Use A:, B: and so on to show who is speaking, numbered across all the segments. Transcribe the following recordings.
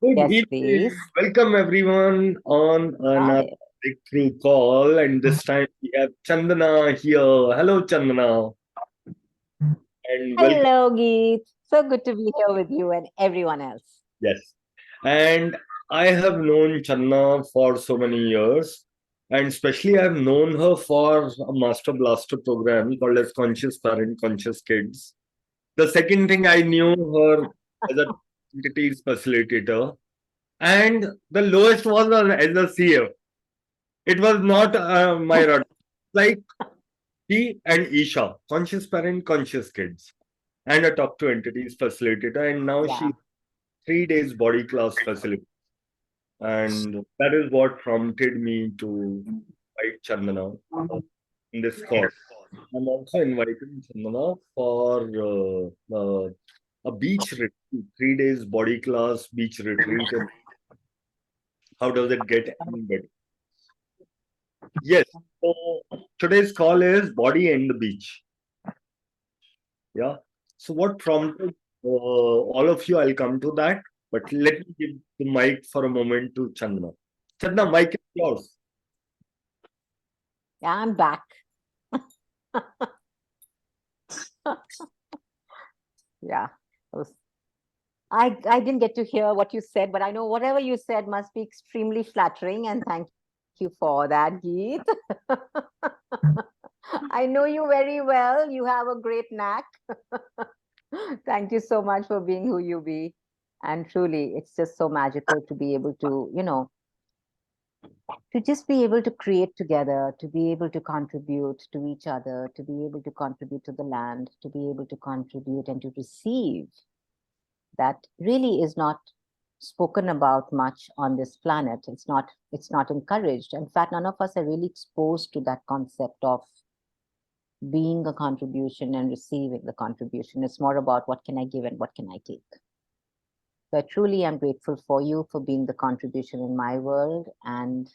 A: Good
B: Yes,
A: evening.
B: please.
A: Welcome everyone on another
B: Hi.
A: breakthrough call. And this time we have Chandana here. Hello, Chandana. And welcome.
B: Hello, Geet. So good to be here with you and everyone else.
A: Yes. And I have known Chandana for so many years. And especially I've known her for a Master Blaster program called as Conscious Parent, Conscious Kids. The second thing I knew her as a entities facilitator. And the lowest was as a CF. It was not my rod. Like he and Isha, conscious parent, conscious kids, and a top two entities facilitator. And now she's
B: Yeah.
A: 3 days body class facilitator. And that is what prompted me to invite Chandana in this call. I'm also inviting Chandana for a beach retreat, 3 days body class beach retreat. And how does it get any better? Yes. So today's call is body and the beach. Yeah. So what prompted all of you? I'll come to that. But let me give the mic for a moment to Chandana. Chandana, mic is yours.
B: Yeah, I'm back. Yeah. I was- I didn't get to hear what you said, but I know whatever you said must be extremely flattering, and thank you for that, Geet. I know you very well. You have a great knack. Thank you so much for being who you be. And truly, it's just so magical to be able to just be able to create together, to be able to contribute to each other, to be able to contribute to the land, to be able to contribute and to receive, that really is not spoken about much on this planet. It's not encouraged. In fact, none of us are really exposed to that concept of being a contribution and receiving the contribution. It's more about what can I give and what can I take. So I truly am grateful for you for being the contribution in my world and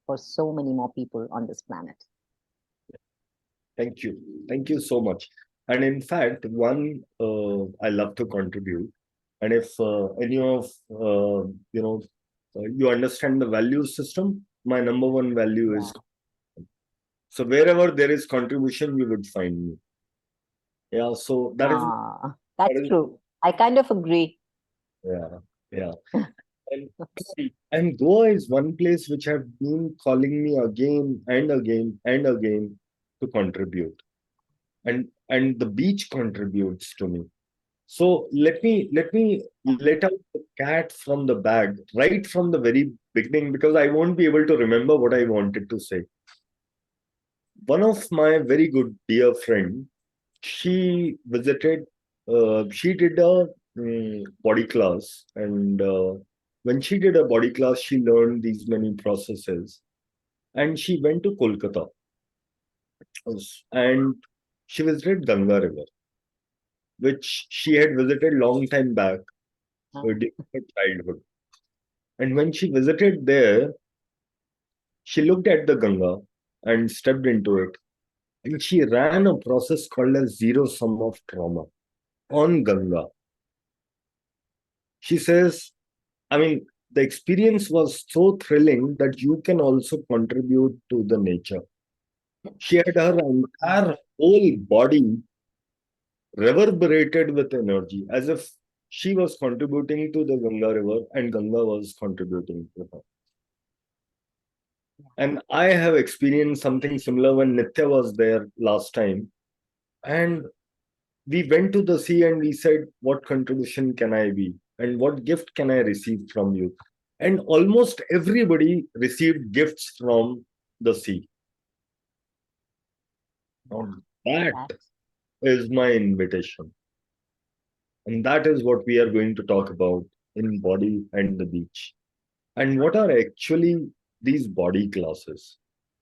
B: for so many more people on this planet.
A: Thank you. Thank you so much. And in fact, one I love to contribute. And if any of you understand the value system, my number one value
B: Yeah.
A: is so wherever there is contribution, you would find me. Yeah. So that
B: That's
A: is
B: true. I kind of agree.
A: yeah, yeah. And see, and Goa is one place which have been calling me again and again and again to contribute. And the beach contributes to me. So let me
B: Yeah.
A: let out the cat from the bag right from the very beginning because I won't be able to remember what I wanted to say. One of my very good dear friend, she visited, she did a body class, and when she did a body class, she learned these many processes, and she went to Kolkata, and she visited Ganga River, which she had visited long time back during her childhood. And when she visited there, she looked at the Ganga and stepped into it, and she ran a process called as zero sum of trauma on Ganga. She says, I mean, the experience was so thrilling that you can also contribute to the nature. She had her entire whole body reverberated with energy as if she was contributing to the Ganga river and Ganga was contributing to her. And I have experienced something similar when Nitya was there last time. And we went to the sea and we said, what contribution can I be? And what gift can I receive from you? And almost everybody received gifts from the sea. Now, that
B: That,
A: is my invitation. And that is what we are going to talk about in Body and the Beach. And what are actually these body classes?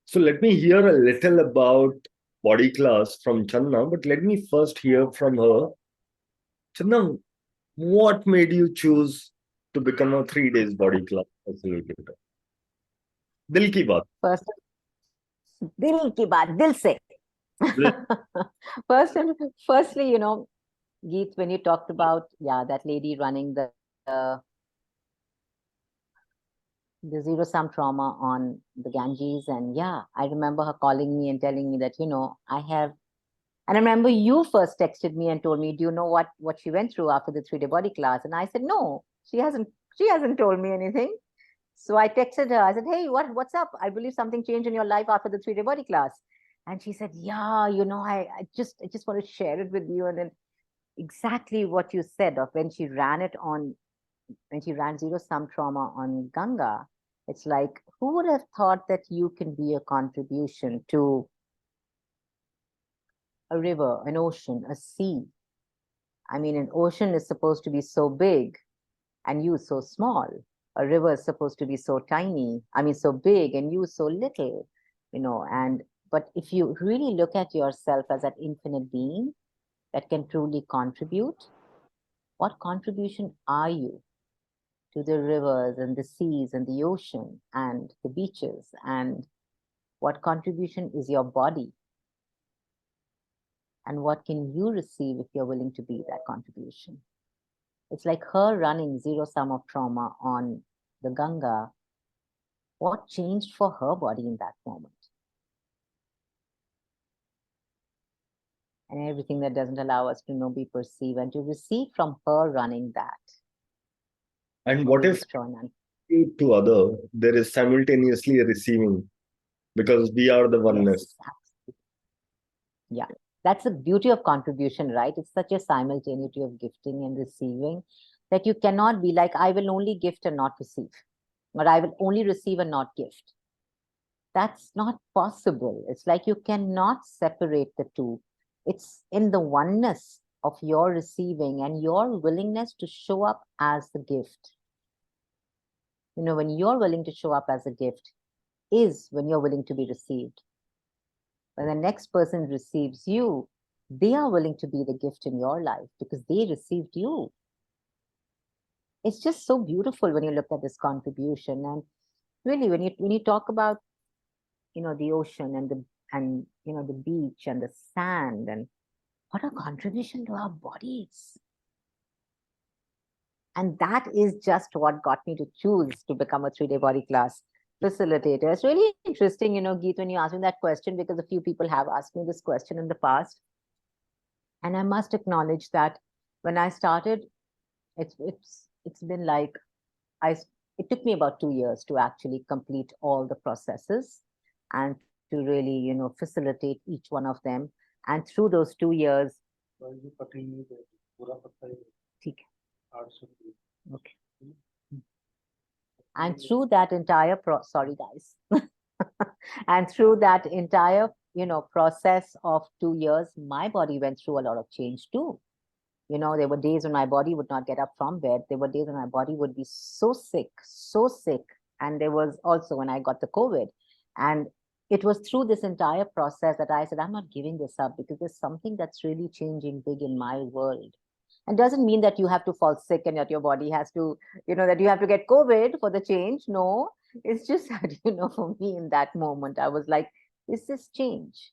A: So let me hear a little about body class from Channa, but let me first hear from her. Channa, what made you choose to become a 3 days body class facilitator? Dil ki baat.
B: first, dil ki baat, dil se.
A: Dil-
B: First and firstly, Geet, when you talked about, yeah, that lady running the the zero sum trauma on the Ganges. And yeah, I remember her calling me and telling me that, I have, and I remember you first texted me and told me, do you know what she went through after the 3-day body class? And I said, no, she hasn't told me anything. So I texted her. I said, hey, what's up? I believe something changed in your life after the 3-day body class. And she said, yeah, I just want to share it with you. And then exactly what you said of when she ran zero sum trauma on Ganga, it's like, who would have thought that you can be a contribution to a river, an ocean, a sea? I mean, an ocean is supposed to be so big and you so small. A river is supposed to be so tiny, I mean, so big and you so little, and but if you really look at yourself as that infinite being that can truly contribute, what contribution are you to the rivers and the seas and the ocean and the beaches? And what contribution is your body? And what can you receive if you're willing to be that contribution? It's like her running zero sum of trauma on the Ganga. What changed for her body in that moment? And everything that doesn't allow us to know, be, perceive, and to receive from her running that.
A: And
B: What
A: what
B: we
A: if
B: destroy and
A: to other, there is simultaneously a receiving because we are the oneness.
B: yes, absolutely. Yeah. That's the beauty of contribution, right? It's such a simultaneity of gifting and receiving that you cannot be like, I will only gift and not receive, or I will only receive and not gift. That's not possible. It's like you cannot separate the two. It's in the oneness of your receiving and your willingness to show up as the gift. When you're willing to show up as a gift is when you're willing to be received. When the next person receives you, they are willing to be the gift in your life because they received you. It's just so beautiful when you look at this contribution. And really, when you talk about the ocean and the beach and the sand, and what a contribution to our bodies. And that is just what got me to choose to become a 3-day body class facilitator. It's really interesting, Geet, when you asked me that question, because a few people have asked me this question in the past. And I must acknowledge that when I started, it's been like it took me about 2 years to actually complete all the processes and to really, facilitate each one of them. And through those 2 years, okay. And through that entire sorry guys, and through that entire, process of 2 years, my body went through a lot of change too. There were days when my body would not get up from bed. There were days when my body would be so sick, so sick. And there was also when I got the COVID. And it was through this entire process that I said, I'm not giving this up because there's something that's really changing big in my world. And doesn't mean that you have to fall sick and that your body has to, that you have to get COVID for the change. No, it's just that, for me in that moment, I was like, is this change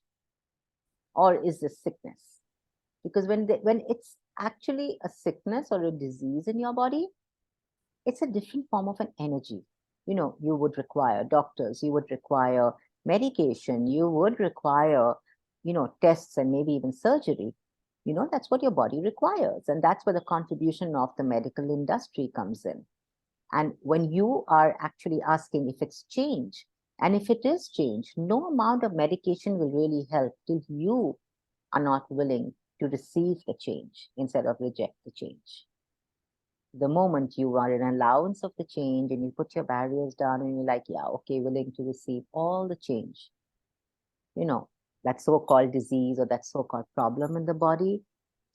B: or is this sickness? Because when it's actually a sickness or a disease in your body, it's a different form of an energy. You would require doctors, you would require medication, you would require, tests and maybe even surgery. That's what your body requires. And that's where the contribution of the medical industry comes in. And when you are actually asking if it's change, and if it is change, no amount of medication will really help till you are not willing to receive the change instead of reject the change. The moment you are in allowance of the change and you put your barriers down and you're like, yeah, okay, willing to receive all the change, that so-called disease or that so-called problem in the body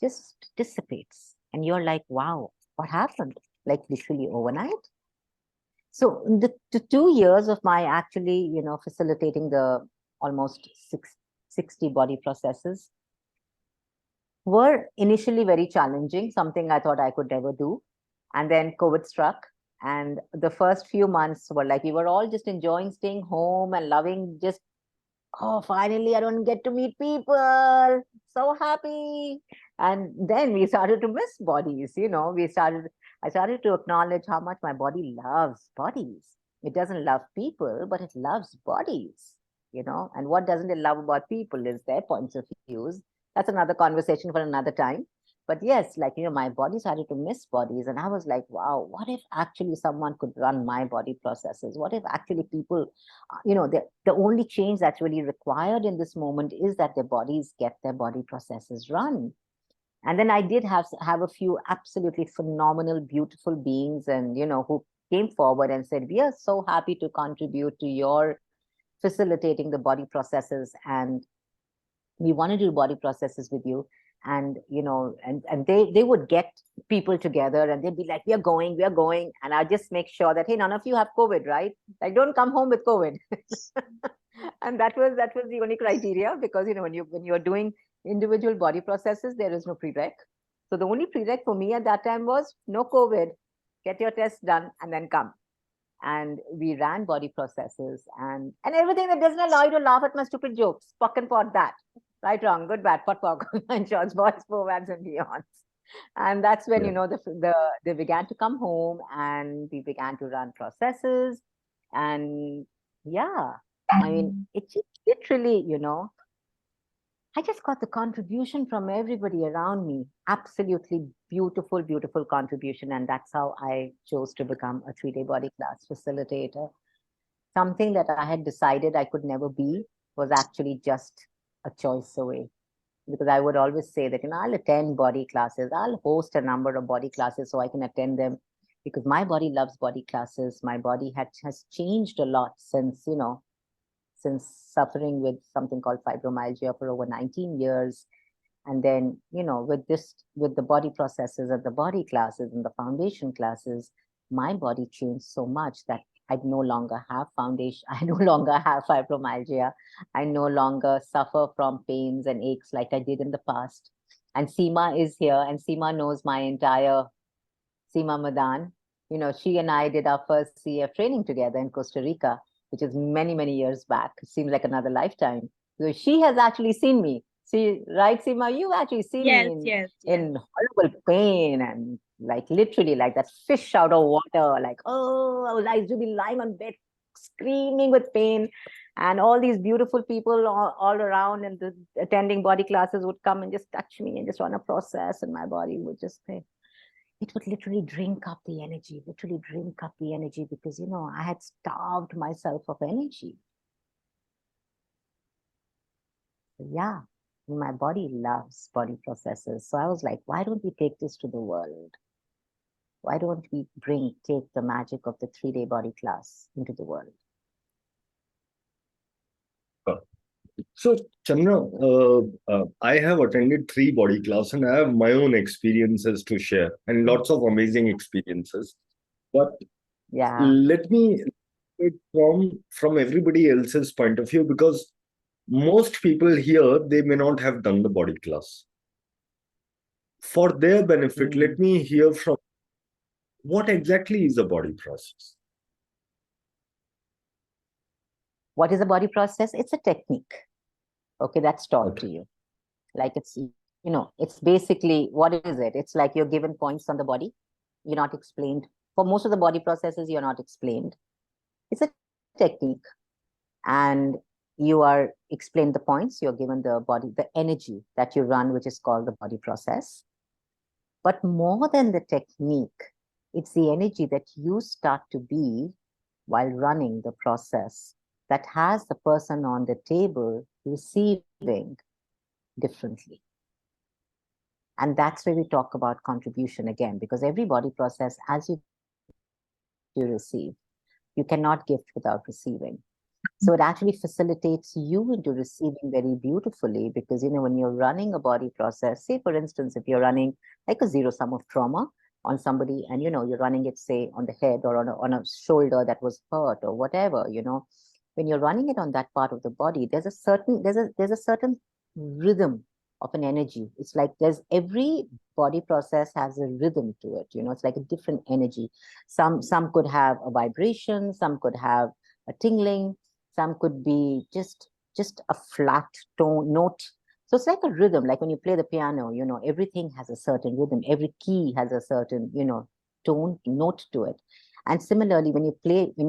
B: just dissipates. And you're like, wow, what happened? Like literally overnight. So the 2 years of my actually, facilitating the almost 60 body processes were initially very challenging, something I thought I could never do. And then COVID struck. And the first few months were like, we were all just enjoying staying home and loving just, oh, finally, I don't get to meet people. So happy. And then we started to miss bodies, I started to acknowledge how much my body loves bodies. It doesn't love people, but it loves bodies, And what doesn't it love about people is their points of views. That's another conversation for another time. But yes, like, my body started to miss bodies. And I was like, wow, what if actually someone could run my body processes? What if actually people, the only change that's really required in this moment is that their bodies get their body processes run. And then I did have a few absolutely phenomenal, beautiful beings, and who came forward and said, "We are so happy to contribute to your facilitating the body processes, and we want to do body processes with you." And they would get people together, and they'd be like, we are going," and I just make sure that, hey, none of you have COVID, right? Like, don't come home with COVID. And that was the only criteria, because when you're doing individual body processes, there is no prereq. So the only prereq for me at that time was no COVID, get your test done, and then come. And we ran body processes, and everything that doesn't allow you to laugh at my stupid jokes, pock and pot that, right, wrong, good, bad, pot, pock, and shorts, boys, forwards, and beyonds. And that's when,
A: Yeah.
B: they began to come home, and we began to run processes. And yeah, I mean, it just literally, I just got the contribution from everybody around me. Absolutely beautiful, beautiful contribution. And that's how I chose to become a 3-day body class facilitator. Something that I had decided I could never be was actually just a choice away. Because I would always say that, I'll attend body classes, I'll host a number of body classes so I can attend them, because my body loves body classes. My body has changed a lot since suffering with something called fibromyalgia for over 19 years. And then, with the body processes and the body classes and the foundation classes, my body changed so much that I no longer have foundation. I no longer have fibromyalgia. I no longer suffer from pains and aches like I did in the past. And Seema is here, and Seema knows my entire Seema Madan. She and I did our first CF training together in Costa Rica, which is many, many years back. It seems like another lifetime. So she has actually seen me. See, right, Seema, you've actually seen me
C: Yes, yes, yes.
B: in horrible pain, and like literally like that fish out of water. Like, oh, I used to be lying on bed screaming with pain. And all these beautiful people all around, and the attending body classes would come and just touch me and just run a process, and my body would just say, it would literally drink up the energy, because, I had starved myself of energy. Yeah, my body loves body processes. So I was like, why don't we take this to the world? Why don't we take the magic of the 3-day body class into the world?
A: So, Chandra, I have attended 3 body class and I have my own experiences to share and lots of amazing experiences. But
B: Yeah.
A: let me it from everybody else's point of view, because most people here, they may not have done the body class. For their benefit, let me hear from what exactly is a body process.
B: What is a body process? It's a technique. Okay, that's taught to you. Like it's basically, what is it? It's like you're given points on the body. You're not explained. For most of the body processes, you're not explained. It's a technique. And you are explained the points, you're given the body, the energy that you run, which is called the body process. But more than the technique, it's the energy that you start to be while running the process that has the person on the table receiving differently. And that's where we talk about contribution again, because every body process, as you receive, you cannot gift without receiving. So it actually facilitates you into receiving very beautifully, because, when you're running a body process, say, for instance, if you're running like a zero sum of trauma on somebody, and, you're running it, say, on the head or on a shoulder that was hurt or whatever, when you're running it on that part of the body, there's a certain rhythm of an energy. It's like every body process has a rhythm to it. It's like a different energy. Some could have a vibration, some could have a tingling, some could be just a flat tone note. So it's like a rhythm. Like when you play the piano, everything has a certain rhythm. Every key has a certain, tone, note to it. And similarly, when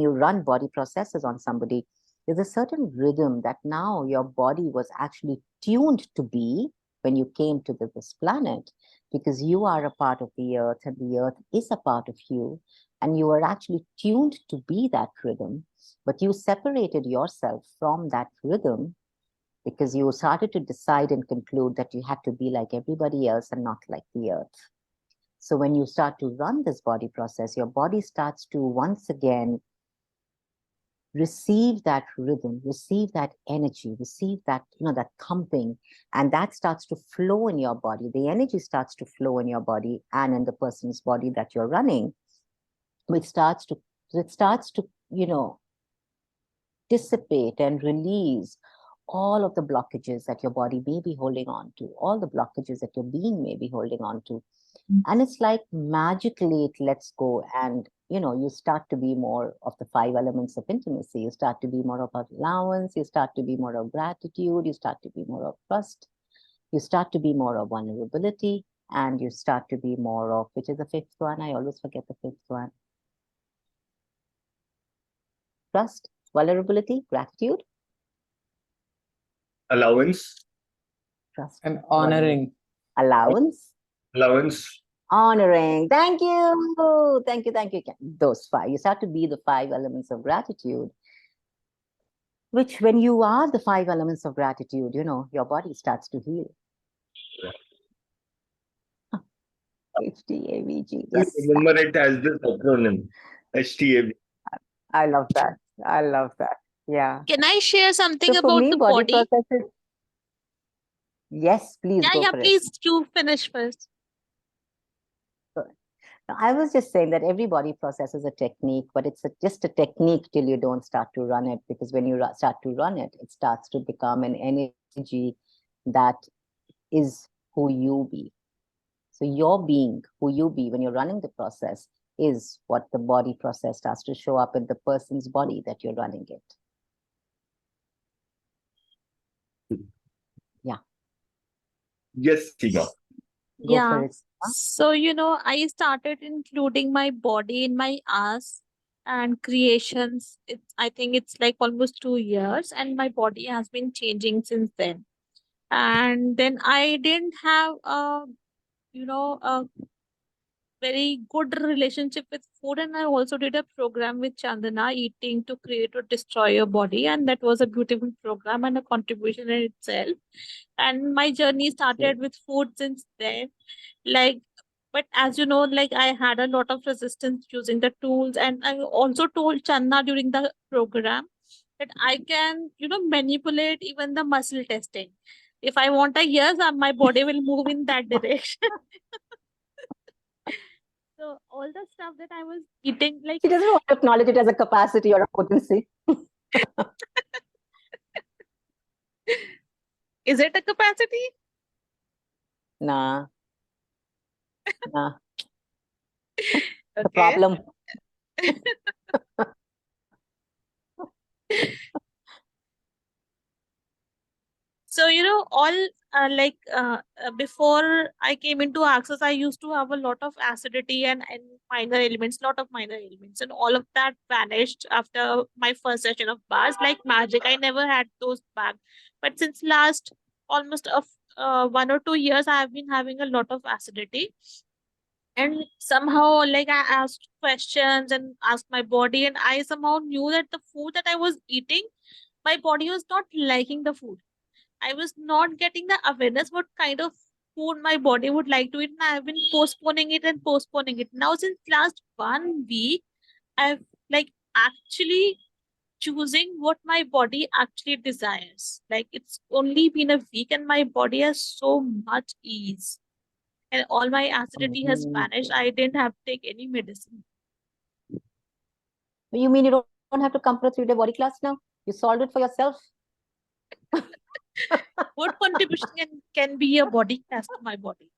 B: you run body processes on somebody, there's a certain rhythm that now your body was actually tuned to be when you came to this planet, because you are a part of the earth and the earth is a part of you, and you are actually tuned to be that rhythm, but you separated yourself from that rhythm because you started to decide and conclude that you had to be like everybody else and not like the earth. So when you start to run this body process, your body starts to once again receive that rhythm, receive that energy, receive that, that thumping, and that starts to flow in your body. The energy starts to flow in your body and in the person's body that you're running. It starts to, you know, dissipate and release all of the blockages that your body may be holding on to, all the blockages that your being may be holding on to. And it's like magically it lets go, and you start to be more of the five elements of intimacy. You start to be more of allowance, you start to be more of gratitude, you start to be more of trust, you start to be more of vulnerability, and you start to be more of, which is the fifth one, I always forget the fifth one. Trust, vulnerability, gratitude,
A: Allowance.
B: trust,
C: And honoring.
B: allowance,
A: Allowance.
B: honoring. Thank you. Thank you. Thank you. Those five. You start to be the five elements of gratitude, which when you are the five elements of gratitude, your body starts to heal. HTAVG.
A: I remember it as this acronym, HTAV.
B: I love that. I love that. Yeah.
D: Can I share something
B: So for
D: about
B: me,
D: the
B: body
D: body?
B: processes. Yes, please go
D: Yeah,
B: for it.
D: please do finish first.
B: I was just saying that every body process is a technique, but it's just a technique till you don't start to run it. Because when you start to run it, it starts to become an energy that is who you be. So your being, who you be when you're running the process, is what the body process starts to show up in the person's body that you're running it. Yeah.
A: Yes, Seema.
B: Go for
D: Yeah.
B: it.
D: So, I started including my body in my ass and creations. I think it's like almost 2 years, and my body has been changing since then. And then I didn't have a very good relationship with food, and I also did a program with Chandana, Eating to Create or Destroy Your Body, and that was a beautiful program and a contribution in itself. And my journey started with food since then. Like, but as you know, like, I had a lot of resistance using the tools, and I also told Channa during the program that I can manipulate even the muscle testing. If I want a yes, my body will move in that direction. So all the stuff that I was eating, like,
B: She doesn't want to acknowledge it as a capacity or a potency.
D: is it a capacity?
B: Nah. Nah. The
D: Okay.
B: problem.
D: So, all before I came into Access, I used to have a lot of acidity and minor ailments, lot of minor ailments, and all of that vanished after my first session of bars. Like magic, I never had those back. But since last almost 1 or 2 years, I have been having a lot of acidity. And somehow, like, I asked questions and asked my body, and I somehow knew that the food that I was eating, my body was not liking the food. I was not getting the awareness what kind of food my body would like to eat, and I've been postponing it and postponing it. Now, since last 1 week, I've like actually choosing what my body actually desires. Like, it's only been a week, and my body has so much ease, and all my acidity has vanished. I didn't have to take any medicine.
B: You mean you don't have to come for a 3-day body class now? You solved it for yourself?
D: What contribution can be a body class to my body?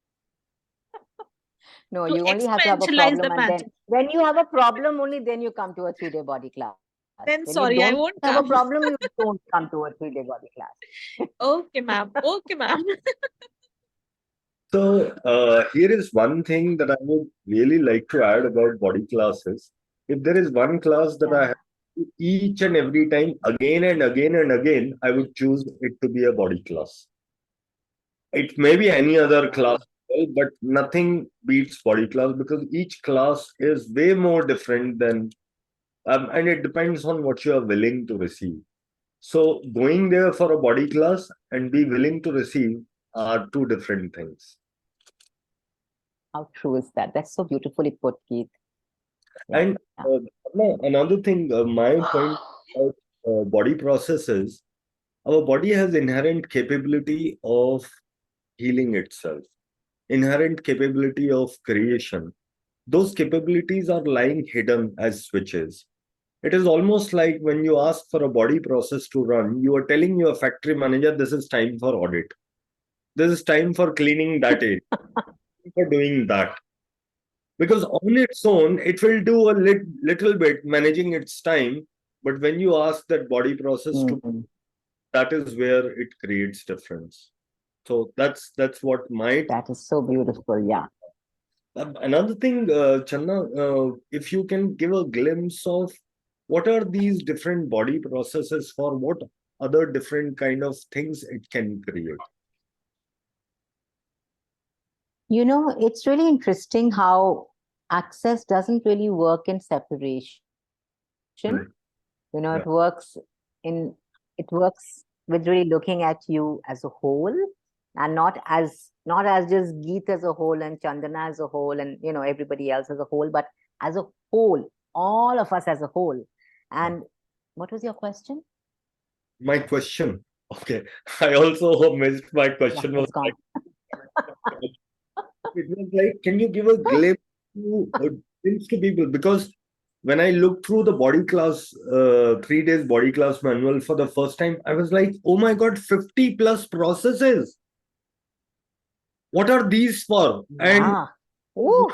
B: No,
D: To
B: you only have to have a
D: exponentialize the
B: problem, and then
D: magic.
B: when you have a problem, only then you come to a 3-day body class. When
D: Then
B: you
D: sorry,
B: don't
D: I
B: have a
D: won't
B: problem,
D: come.
B: you don't come to a 3-day body class.
D: Okay, ma'am. Okay, ma'am.
A: So here is one thing that I would really like to add about body classes. if there is one class that I have to do each and every time, again and again and again, I would choose it to be a body class. It may be any other class, but nothing beats body class because each class is way more different than, and it depends on what you are willing to receive. So going there for a body class and be willing to receive are two different things.
B: How true is that? That's so beautifully put, Keith. Yeah.
A: And another thing, my point about body processes, our body has inherent capability of healing itself, inherent capability of creation. Those capabilities are lying hidden as switches. It is almost like when you ask for a body process to run, you are telling your factory manager, this is time for audit. This is time for cleaning that area, for doing that. Because on its own, it will do a little bit managing its time. But when you ask that body process to, that is where it creates difference. So that's what my.
B: That is so beautiful. Yeah.
A: Another thing, Channa, if you can give a glimpse of what are these different body processes for, what other different kind of things it can create.
B: You know, it's really interesting how access doesn't really work in separation.
A: Mm.
B: You know,
A: Yeah.
B: in it works with really looking at you as a whole, and not as just Geet as a whole and Chandana as a whole and everybody else as a whole, but as a whole, all of us as a whole. And what was your question?
A: My question. Okay. I also missed my
B: Yeah,
A: question was
B: it's gone.
A: like, it was like, can you give a glimpse to people? Because when I looked through the body class, 3 days body class manual for the first time, I was like, oh my God, 50 plus processes. What are these for? And
B: Yeah. Ooh.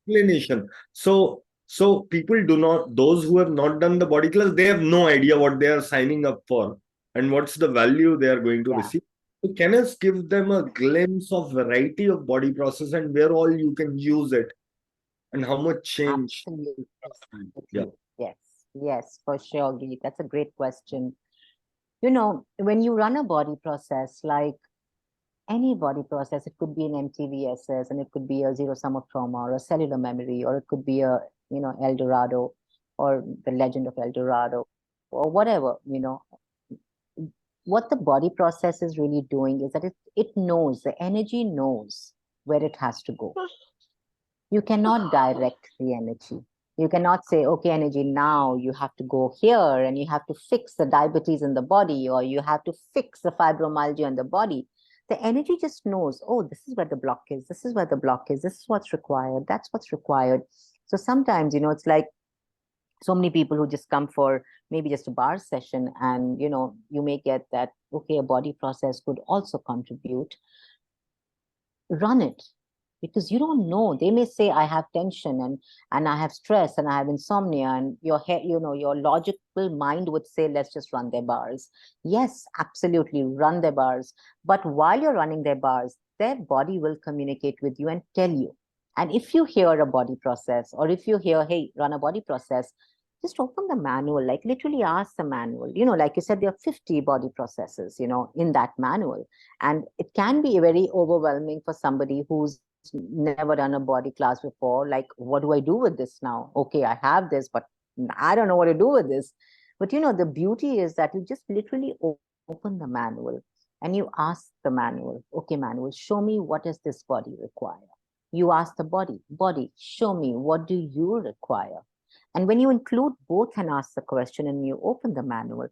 A: explanation. So people do not, those who have not done the body class, they have no idea what they are signing up for and what's the value they are going to
B: Yeah.
A: receive. So can us give them a glimpse of variety of body process and where all you can use it and how much change?
B: Absolutely.
A: Yeah.
B: Yes. Yes, for sure, Geet. That's a great question. You know, when you run a body process, like any body process, it could be an MTVSS and it could be a zero sum of trauma or a cellular memory, or it could be a, El Dorado or the legend of El Dorado or whatever, what the body process is really doing is that it knows, the energy knows where it has to go. You cannot direct the energy. You cannot say, okay, energy, now you have to go here and you have to fix the diabetes in the body, or you have to fix the fibromyalgia in the body. The energy just knows, oh, this is where the block is, this is where the block is, this is what's required, that's what's required. So sometimes, it's like so many people who just come for maybe just a bar session, and you may get that, okay, a body process could also contribute. Run it, because you don't know, they may say I have tension and I have stress and I have insomnia, and your head, your logical mind would say, let's just run their bars. Yes, absolutely, run their bars. But while you're running their bars, their body will communicate with you and tell you. And if you hear a body process, or if you hear, hey, run a body process, just open the manual, like literally ask the manual. Like you said, there are 50 body processes in that manual. And it can be very overwhelming for somebody who's never done a body class before. Like, what do I do with this now? Okay, I have this, but I don't know what to do with this. But the beauty is that you just literally open the manual and you ask the manual, okay, manual, show me, what does this body require? You ask the body, show me, what do you require? And when you include both and ask the question and you open the manual,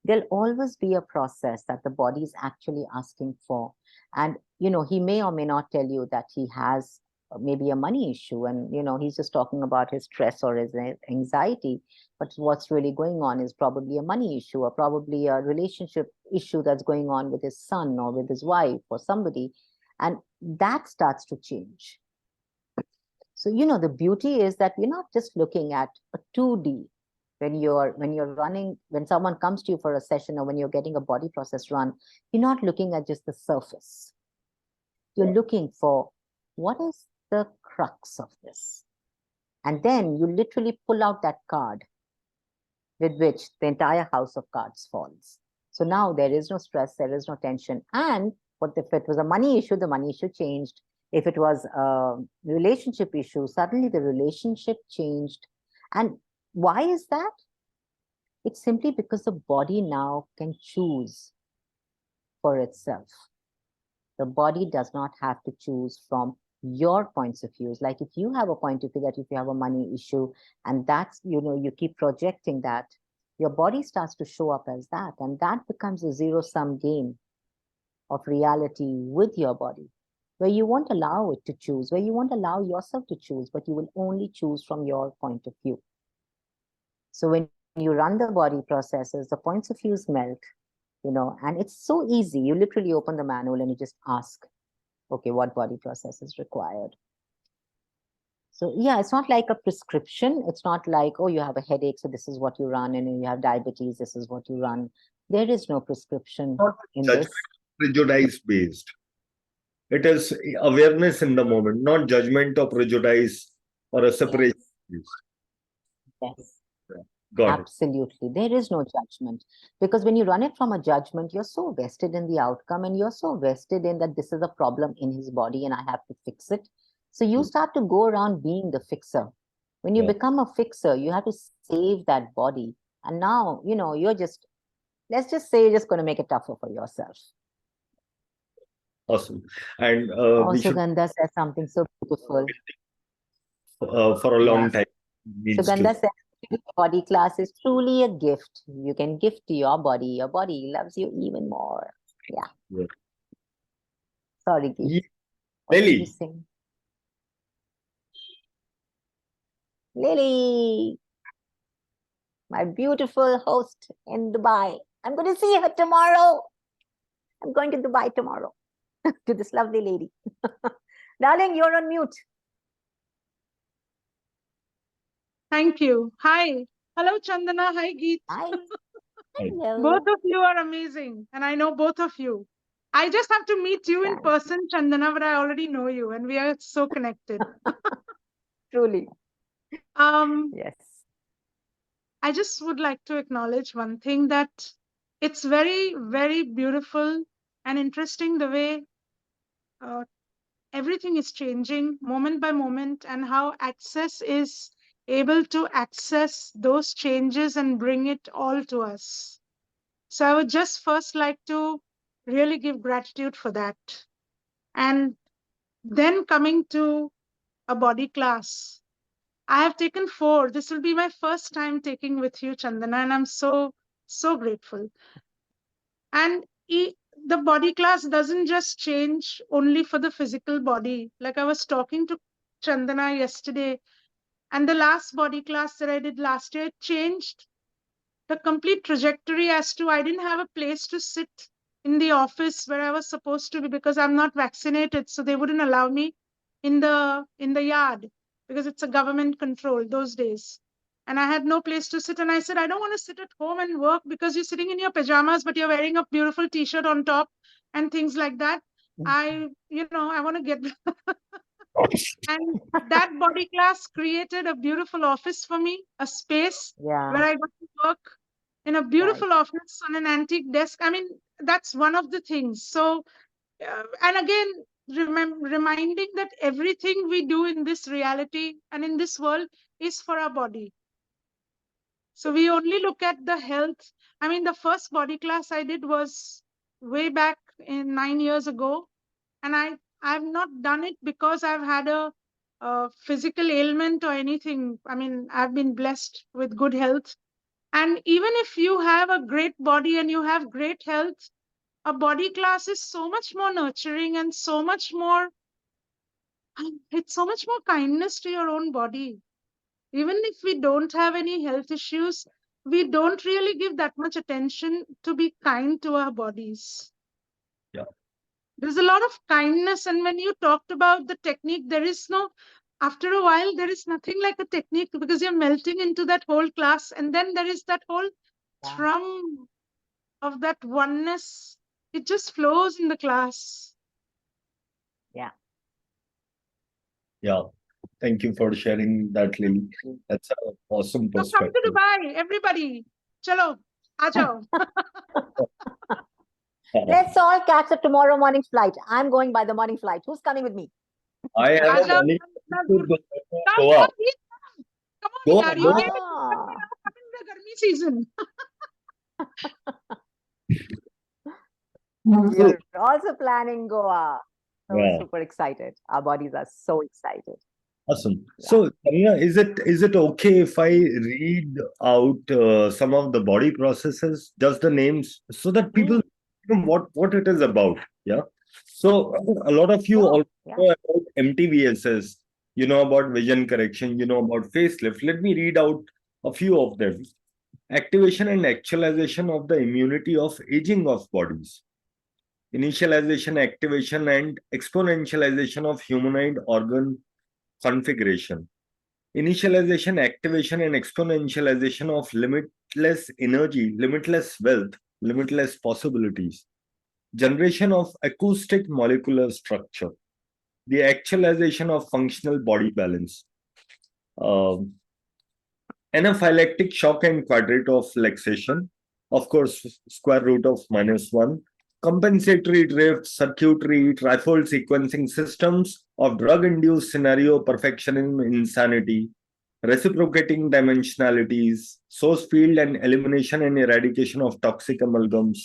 B: there'll always be a process that the body is actually asking for. And, he may or may not tell you that he has maybe a money issue, and, he's just talking about his stress or his anxiety. But what's really going on is probably a money issue, or probably a relationship issue that's going on with his son or with his wife or somebody. And that starts to change. So, the beauty is that we're not just looking at a 2D. When someone comes to you for a session, or when you're getting a body process run, you're not looking at just the surface. You're looking for, what is the crux of this? And then you literally pull out that card with which the entire house of cards falls. So now there is no stress, there is no tension. And what if it was a money issue, the money issue changed. If it was a relationship issue, suddenly the relationship changed. And why is that? It's simply because the body now can choose for itself. The body does not have to choose from your points of views. Like if you have a point of view that if you have a money issue and that's, you keep projecting that, your body starts to show up as that. And that becomes a zero-sum game of reality with your body, where you won't allow it to choose, where you won't allow yourself to choose, but you will only choose from your point of view. So when you run the body processes, the points of views melt, and it's so easy. You literally open the manual and you just ask, okay, what body process is required? So yeah, it's not like a prescription. It's not like, oh, you have a headache, so this is what you run, and you have diabetes, this is what you run. There is no prescription
A: Not
B: in
A: judgment,
B: this.
A: prejudice based. It is awareness in the moment, not judgment or prejudice or a separation.
B: Yes,
A: Got it.
B: absolutely. There is no judgment. Because when you run it from a judgment, you're so vested in the outcome and you're so vested in that this is a problem in his body and I have to fix it. So you start to go around being the fixer. When you
A: Yeah.
B: become a fixer, you have to save that body. And now, you're just, let's just say you're just going to make it tougher for yourself.
A: Awesome. And we should,
B: Sugandha said something so beautiful.
A: for a long
B: Yes.
A: time, needs
B: Sugandha
A: to.
B: said, body class is truly a gift. You can gift to your body. Your body loves you even more. Yeah.
A: Yeah.
B: Sorry, Geet.
A: Ye-
B: What did you
A: Lily,
B: sing? Lily, my beautiful host in Dubai. I'm going to see her tomorrow. I'm going to Dubai tomorrow to this lovely lady. Darling, you're on mute.
C: Thank you. Hi. Hello, Chandana. Hi, Geet.
B: Hi.
A: Hi.
B: Hello.
C: Both of you are amazing. And I know both of you. I just have to meet you in
B: Thanks.
C: person, Chandana, but I already know you and we are so connected.
B: Truly.
C: Um,
B: Yes.
C: I just would like to acknowledge one thing, that it's very, very beautiful and interesting the way uh, everything is changing moment by moment and how access is able to access those changes and bring it all to us. So I would just first like to really give gratitude for that. And then coming to a body class, I have taken 4. This will be my first time taking with you, Chandana, and I'm so, so grateful. And the body class doesn't just change only for the physical body. Like I was talking to Chandana yesterday, and the last body class that I did last year changed the complete trajectory as to I didn't have a place to sit in the office where I was supposed to be because I'm not vaccinated. So they wouldn't allow me in the yard because it's a government control those days. And I had no place to sit. And I said, I don't want to sit at home and work because you're sitting in your pajamas, but you're wearing a beautiful t-shirt on top and things like that. I want to get and that body class created a beautiful office for me, a space
B: Yeah.
C: where I got to work in a beautiful office on an antique desk. I mean, that's one of the things. So, and again, reminding that everything we do in this reality and in this world is for our body. So we only look at the health. I mean, the first body class I did was way back in 9 years ago. And I've not done it because I've had a physical ailment or anything. I mean, I've been blessed with good health. And even if you have a great body and you have great health, a body class is so much more nurturing and so much more, it's so much more kindness to your own body. Even if we don't have any health issues, we don't really give that much attention to be kind to our bodies.
A: Yeah.
C: There's a lot of kindness. And when you talked about the technique, after a while, there is nothing like a technique because you're melting into that whole class. And then there is that whole thrum of that oneness. It just flows in the class.
B: Yeah.
A: Yeah. Thank you for sharing that, Lily. That's an awesome
C: So come to
A: perspective.
C: Dubai, everybody. Chalo, aa jao.
B: Let's all catch a tomorrow morning flight. I'm going by the morning flight. Who's coming with me?
A: I have
C: Aa
A: a
C: jao.
A: money to go to
C: Come,
A: Goa.
C: come, please come. Come on,
A: Goa,
C: yaar. You
A: Goa.
C: gave it to me now. Come in the Garmi season.
B: We
A: So,
B: are also planning Goa. So
A: yeah,
B: super excited. Our bodies are so excited.
A: awesome.
B: Yeah.
A: So, Tanya, is it okay if I read out some of the body processes, just the names, so that people know what it is about? Yeah. So, a lot of you
B: Sure.
A: also
B: Yeah.
A: know about MTVSS, you know about vision correction, you know about facelift. Let me read out a few of them. Activation and actualization of the immunity of aging of bodies. Initialization, activation, and exponentialization of humanoid organ configuration. Initialization, activation, and exponentialization of limitless energy, limitless wealth, limitless possibilities. Generation of acoustic molecular structure. The actualization of functional body balance. Um, Anaphylactic shock and quadrate of flexation. Of course, square root of -1. Compensatory drift, circuitry, trifold sequencing systems of drug induced scenario perfection in insanity, reciprocating dimensionalities, source field and elimination and eradication of toxic amalgams,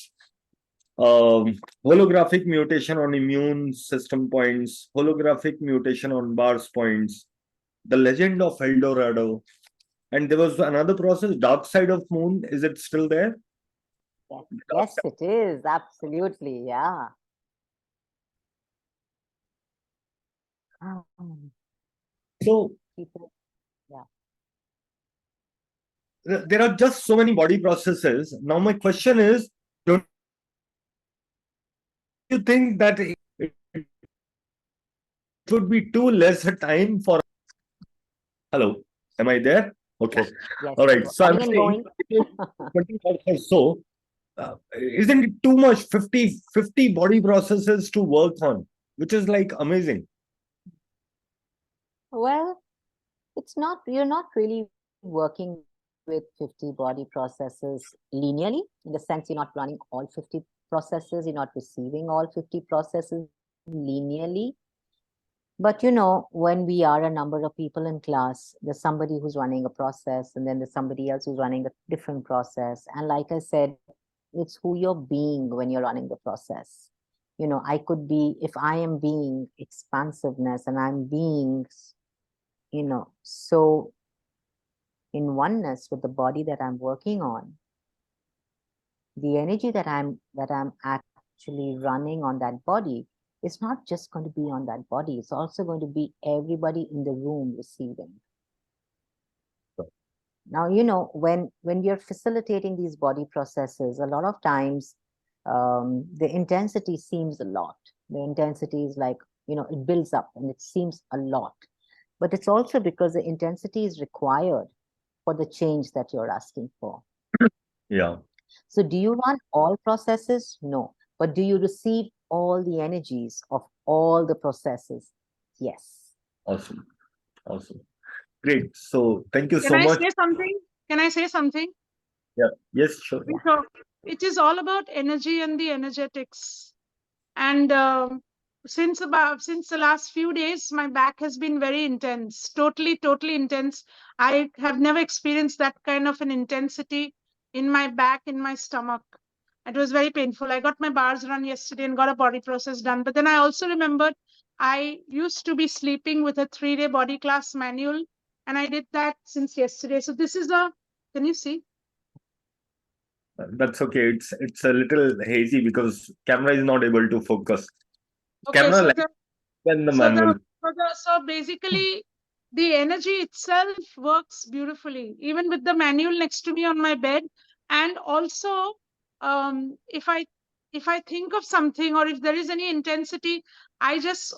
A: holographic mutation on immune system points, holographic mutation on bars points, the legend of El Dorado, and there was another process, dark side of moon. Is it still there?
B: Yes,
A: Dark
B: yes, it is. Absolutely. Yeah.
A: So
B: People, yeah.
A: there are just so many body processes. Now my question is, don't you think that it would be too less a time for? Hello, am I there? Okay,
B: Yes,
A: all
B: yes.
A: right. So I'm
B: Coming and
A: saying
B: going.
A: 20 hours or so. Isn't it too much? 50 body processes to work on, which is like amazing.
B: Well, it's not, you're not really working with 50 body processes linearly, in the sense you're not running all 50 processes, you're not receiving all 50 processes linearly. But when we are a number of people in class, there's somebody who's running a process, and then there's somebody else who's running a different process. And like I said, it's who you're being when you're running the process. I could be, if I am being expansiveness and I'm being, so in oneness with the body that I'm working on, the energy that I'm actually running on that body is not just going to be on that body, it's also going to be everybody in the room receiving. Now, when we are facilitating these body processes, a lot of times the intensity seems a lot. The intensity is like, it builds up and it seems a lot. But it's also because the intensity is required for the change that you're asking for.
A: Yeah,
B: So do you run all processes? No. But do you receive all the energies of all the processes? Yes.
A: awesome, awesome, great. So thank you
C: Can
A: so
C: I
A: much.
C: say something? Can I say something?
A: Yeah, yes, sure.
B: Yeah.
C: So it is all about energy and the energetics. And since the last few days, my back has been very intense, totally intense. I have never experienced that kind of an intensity in my back, in my stomach. It was very painful. I got my bars run yesterday and got a body process done. But then I also remembered I used to be sleeping with a 3-day body class manual, and I did that since yesterday. So this is can you see?
A: That's okay. It's a little hazy because camera is not able to focus.
C: Okay,
A: Camera
C: so
A: like
C: the
A: when the
C: So
A: manual.
C: so basically the energy itself works beautifully, even with the manual next to me on my bed. And also, if I think of something or if there is any intensity, I just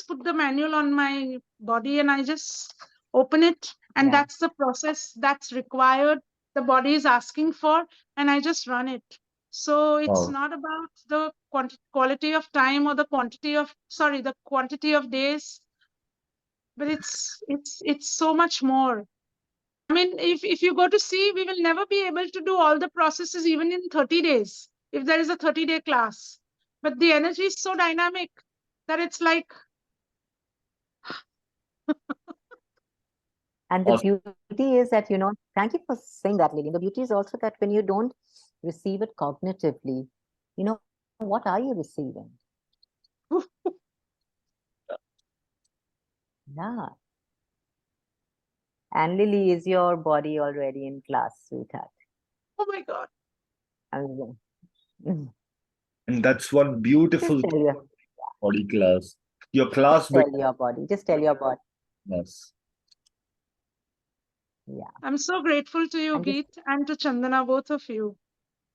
C: put the manual on my body and I just open it, and
B: Yeah.
C: that's the process that's required. The body is asking for, and I just run it. So it's
A: Wow.
C: not about the quality of time or the quantity of days. but it's so much more. I mean, if you go to see, we will never be able to do all the processes even in 30 days if there is a 30-day class. But the energy is so dynamic that it's like,
B: And the
A: Awesome.
B: beauty is that, thank you for saying that, Lily. The beauty is also that when you don't receive it cognitively, what are you receiving? Yeah. And Lily, is your body already in class, sweetheart?
C: oh my God.
B: I mean,
A: And that's one
B: just
A: beautiful
B: tell your,
A: body class. Your
B: just
A: class
B: tell
A: with
B: your body. Just tell your body.
A: us.
B: Yeah.
C: I'm so grateful to you,
B: And just
C: Geet, and to Chandana, both of you,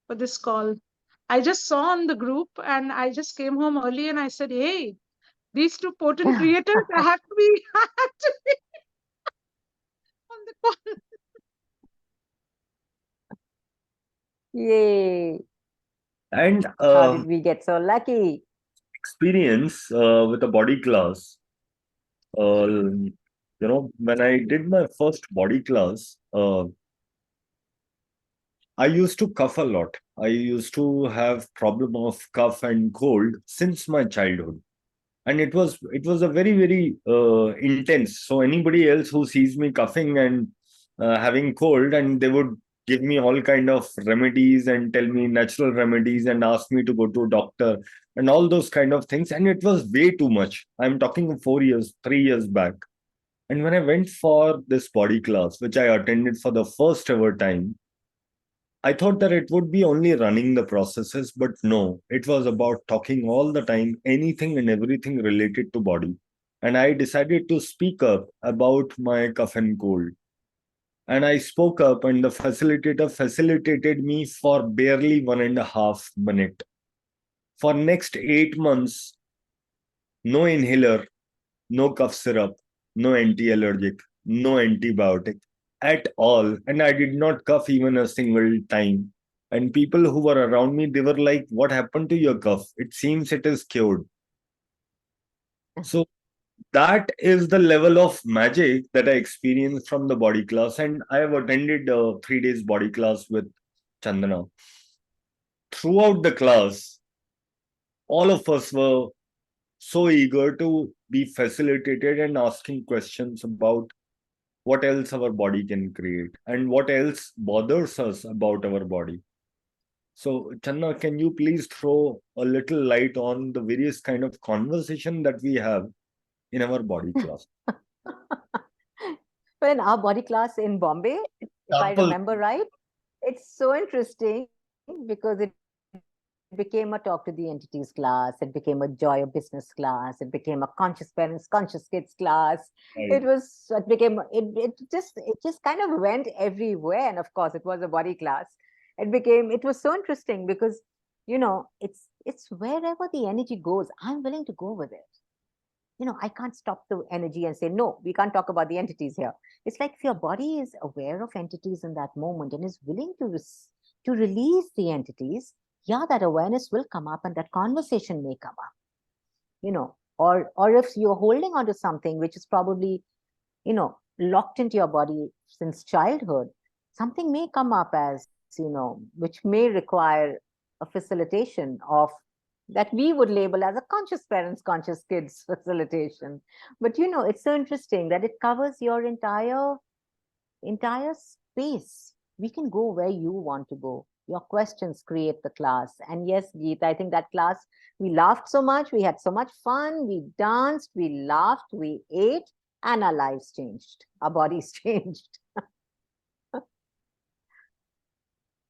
C: for this call. I just saw on the group and I just came home early and I said, hey, these two potent creators, I have to be, I have to be on the call.
B: yay.
A: And
B: How did we get so lucky?
A: experience with a body class. When I did my first body class, I used to cough a lot. I used to have problem of cough and cold since my childhood, and it was a very intense. So anybody else who sees me coughing and having cold, and they would give me all kind of remedies and tell me natural remedies and ask me to go to a doctor and all those kind of things, and it was way too much. I'm talking 4 years, 3 years back. And when I went for this body class, which I attended for the first ever time, I thought that it would be only running the processes, but no, it was about talking all the time, anything and everything related to body. And I decided to speak up about my cough and cold. And I spoke up, and the facilitator facilitated me for barely 1.5 minutes. For next 8 months, no inhaler, no cough syrup, no anti-allergic, no antibiotic at all. And I did not cough even a single time. And people who were around me, they were like, what happened to your cough? It seems it is cured. So that is the level of magic that I experienced from the body class. And I have attended 3 days body class with Chandana. Throughout the class, all of us were so eager to be facilitated and asking questions about what else our body can create and what else bothers us about our body. So, Channa, can you please throw a little light on the various kind of conversation that we have in our body class?
B: Well, in our body class in Bombay, if I
A: Example.
B: remember right, it's so interesting because it became a talk to the entities class, it became a joy of business class, it became a conscious parents, conscious kids class.
A: Right.
B: It just kind of went everywhere. And of course, it was a body class. It was so interesting because, it's wherever the energy goes, I'm willing to go with it. I can't stop the energy and say, no, we can't talk about the entities here. It's like if your body is aware of entities in that moment and is willing to release the entities, yeah, that awareness will come up and that conversation may come up, or if you're holding on to something which is probably, locked into your body since childhood, something may come up as, which may require a facilitation of that we would label as a conscious parents, conscious kids facilitation. But it's so interesting that it covers your entire space. We can go where you want to go. Your questions create the class. And yes, Geet, I think that class, we laughed so much, we had so much fun, we danced, we laughed, we ate, and our lives changed. Our bodies changed.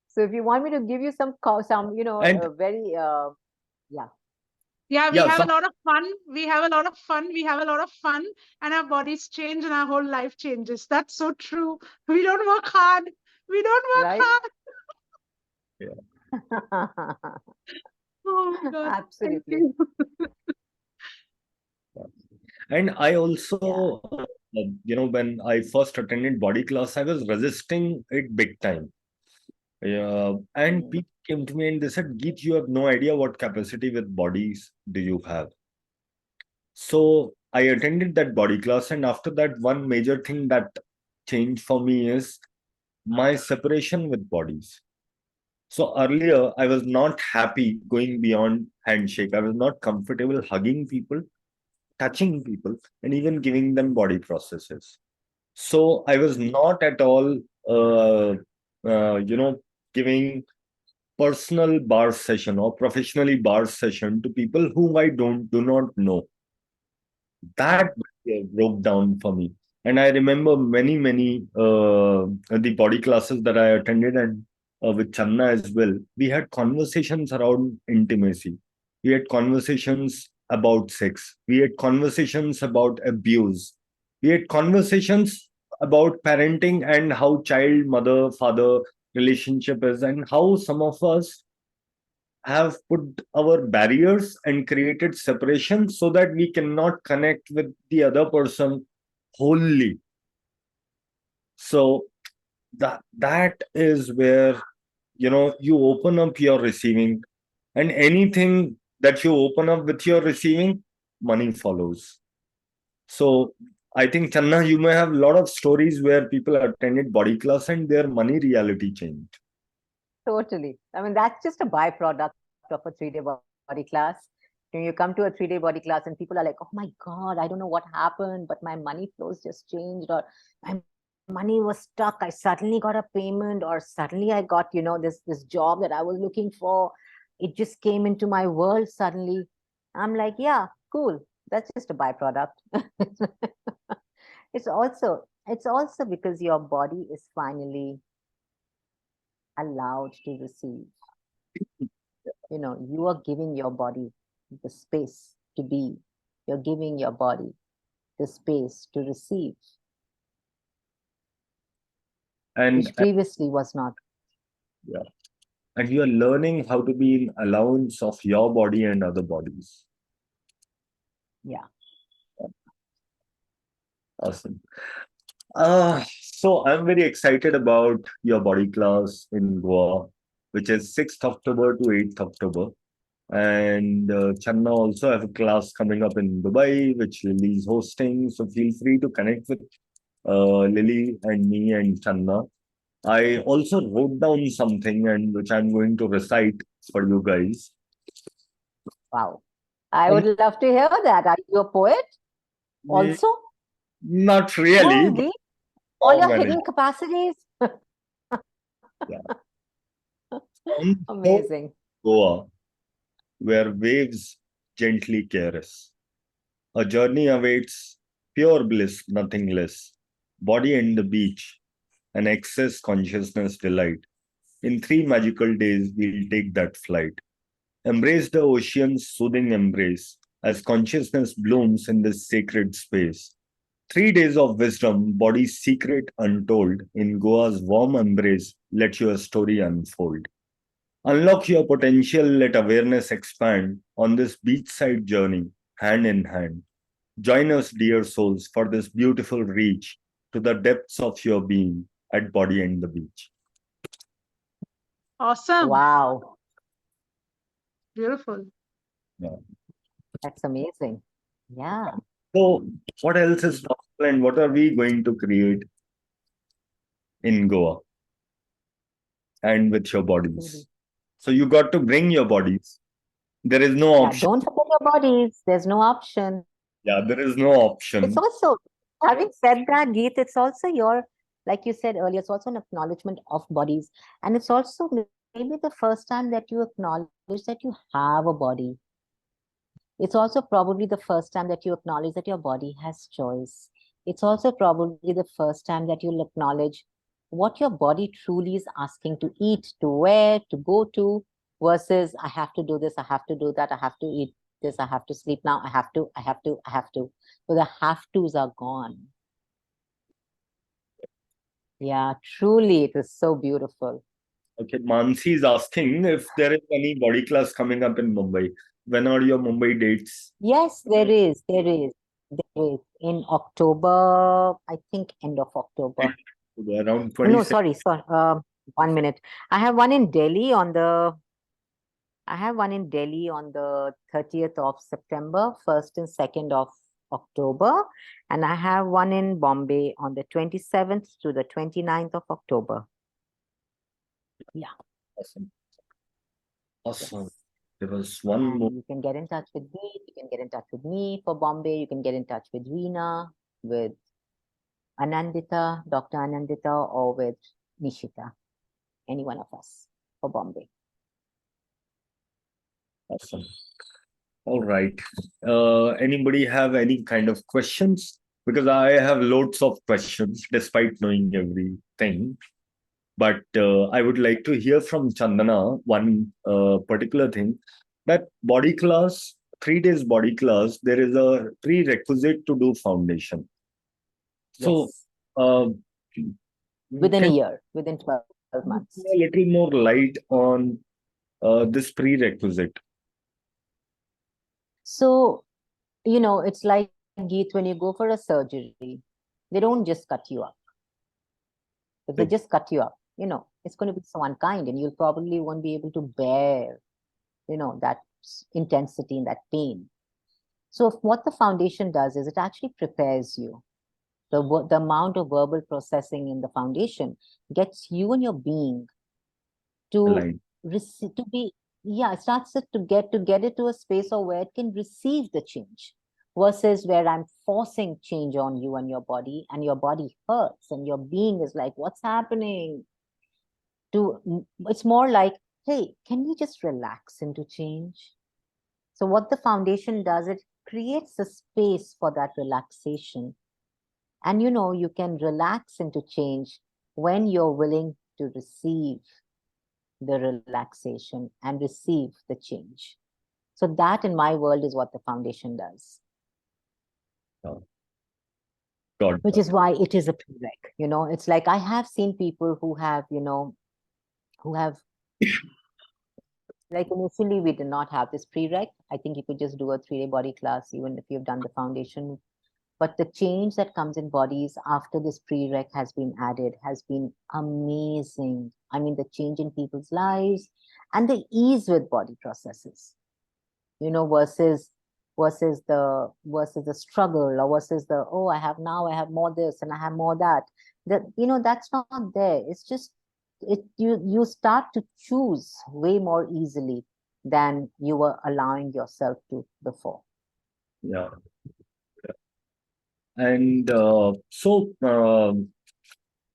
B: So if you want me to give you
A: And
B: very, yeah.
C: Yeah, we
A: yeah,
C: have a lot of fun. We have a lot of fun. We have a lot of fun, and our bodies change and our whole life changes. That's so true. We don't work hard. We don't work
B: Right?
C: hard.
A: yeah.
C: Oh my God. Thank
B: Absolutely.
C: you.
A: And I
B: Yeah.
A: also, when I first attended body class, I was resisting it big time. Yeah, and
B: Mm.
A: people came to me and they said, Geet, you have no idea what capacity with bodies do you have. So I attended that body class, and after that, one major thing that changed for me is my separation with bodies. So earlier, I was not happy going beyond handshake. I was not comfortable hugging people, touching people, and even giving them body processes. So I was not at all, uh, giving personal bar session or professionally bar session to people whom I do not know. That broke down for me. And I remember many the body classes that I attended, and with Channa as well. We had conversations around intimacy. We had conversations about sex. We had conversations about abuse. We had conversations about parenting and how child mother father relationship is, and how some of us have put our barriers and created separation so that we cannot connect with the other person wholly. So that is where, you open up your receiving, and anything that you open up with your receiving, money follows. So I think, Channa, you may have a lot of stories where people attended body class and their money reality changed.
B: Totally. I mean, that's just a byproduct of a 3-day body class. When you come to a 3-day body class and people are like, oh my God, I don't know what happened, but my money flows just changed, or my money was stuck. I suddenly got a payment, or suddenly I got, this job that I was looking for. It just came into my world suddenly. I'm like, yeah, cool. That's just a byproduct. It's also because your body is finally allowed to receive. You are giving your body the space to be. You're giving your body the space to receive,
A: And
B: which previously was not.
A: yeah, and you are learning how to be in allowance of your body and other bodies.
B: Yeah.
A: Awesome. So I'm very excited about your body class in Goa, which is 6th October to 8th October. And Channa also have a class coming up in Dubai, which Lily is hosting. So feel free to connect with Lily and me and Channa. I also wrote down something, and which I'm going to recite for you guys.
B: Wow. I would love to hear that. Are you a poet
A: Mm,
B: also?
A: Not
B: Go
A: really, but
B: Lee. All
A: song
B: your
A: and
B: hidden capacities.
A: yeah. Untold
B: Amazing.
A: Goa, where waves gently caress us. A journey awaits, pure bliss, nothing less. Body and the beach, an excess consciousness delight. In 3 magical days, we'll take that flight. Embrace the ocean's soothing embrace as consciousness blooms in this sacred space. 3 days of wisdom, body's secret untold. In Goa's warm embrace, let your story unfold. Unlock your potential, let awareness expand on this beachside journey, hand in hand. Join us, dear souls, for this beautiful reach to the depths of your being at Body and the Beach.
C: Awesome.
B: Wow.
C: Beautiful.
A: Yeah.
B: That's amazing. Yeah.
A: So, what else is possible, and what are we going to create in Goa and with your bodies? So, you got to bring your bodies. There is no
B: Yeah.
A: option.
B: Don't forget your bodies. There's no option.
A: Yeah, there is no
B: It's
A: option.
B: also, having said that, Geet, it's also like you said earlier, it's also an acknowledgement of bodies. And it's also maybe the first time that you acknowledge that you have a body. It's also probably the first time that you acknowledge that your body has choice. It's also probably the first time that you'll acknowledge what your body truly is asking to eat, to wear, to go to, versus I have to do this, I have to do that, I have to eat this, I have to sleep now, I have to. So the have tos are gone. Yeah, truly, it is so beautiful.
A: Okay, Mansi is asking if there is any body class coming up in Mumbai. When are your Mumbai dates?
B: Yes, there is. In October, I think end of October.
A: Around
B: Oh, no,
A: 26.
B: sorry. 1 minute. I have one in Delhi on the. I have one in Delhi on the 30th of September, 1st and 2nd of October, and I have one in Bombay on the 27th to the 29th of October. Yeah.
A: Awesome. Awesome.
B: Yes.
A: There was one more.
B: And you can get in touch with me. You can get in touch with me for Bombay. You can get in touch with Reena, with Anandita, Dr. Anandita, or with Nishita. Any one of us for Bombay.
A: Awesome. All right. Anybody have any kind of questions? Because I have loads of questions despite knowing everything. But I would like to hear from Chandana one particular thing, that body class, 3 days body class, there is a prerequisite to do foundation. So,
B: Yes.
A: uh,
B: Within a
A: can
B: year, within 12 months.
A: you throw a little more light on this prerequisite?
B: So, it's like, Geet, when you go for a surgery, they don't just cut you up. If they
A: Right.
B: just cut you up, it's going to be so unkind, and you'll probably won't be able to bear, that intensity and that pain. So what the foundation does is it actually prepares you. The amount of verbal processing in the foundation gets you and your being to
A: Aligned.
B: receive, to be, yeah, it starts it to get it to a space of where it can receive the change, versus where I'm forcing change on you and your body hurts and your being is like, what's happening? It's more like, hey, can we just relax into change? So what the foundation does, it creates a space for that relaxation. And you can relax into change when you're willing to receive the relaxation and receive the change. So that, in my world, is what the foundation does.
A: God.
B: Which is why it is a prereq. It's like I have seen people who have, who have, like, initially we did not have this prereq. I think you could just do a 3-day body class even if you've done the foundation. But the change that comes in bodies after this prereq has been added has been amazing. I mean, the change in people's lives and the ease with body processes, versus the struggle, or versus the, oh, I have more this and I have more that. That's not there. It's just you start to choose way more easily than you were allowing yourself to before.
A: Yeah. And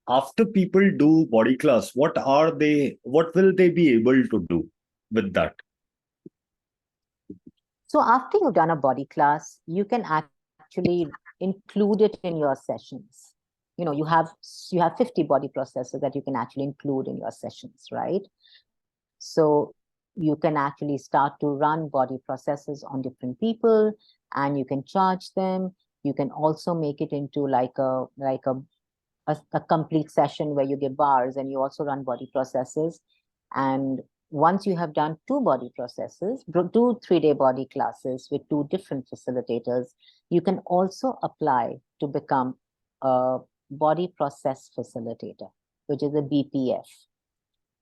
A: after people do body class, what will they be able to do with that?
B: So after you've done a body class, you can actually include it in your sessions. You have 50 body processes that you can actually include in your sessions, right? So you can actually start to run body processes on different people, and you can charge them. You can also make it into like a complete session where you give bars and you also run body processes. And once you have done 2 body processes, 2 3-day body classes with 2 different facilitators, you can also apply to become a body process facilitator, which is a BPF.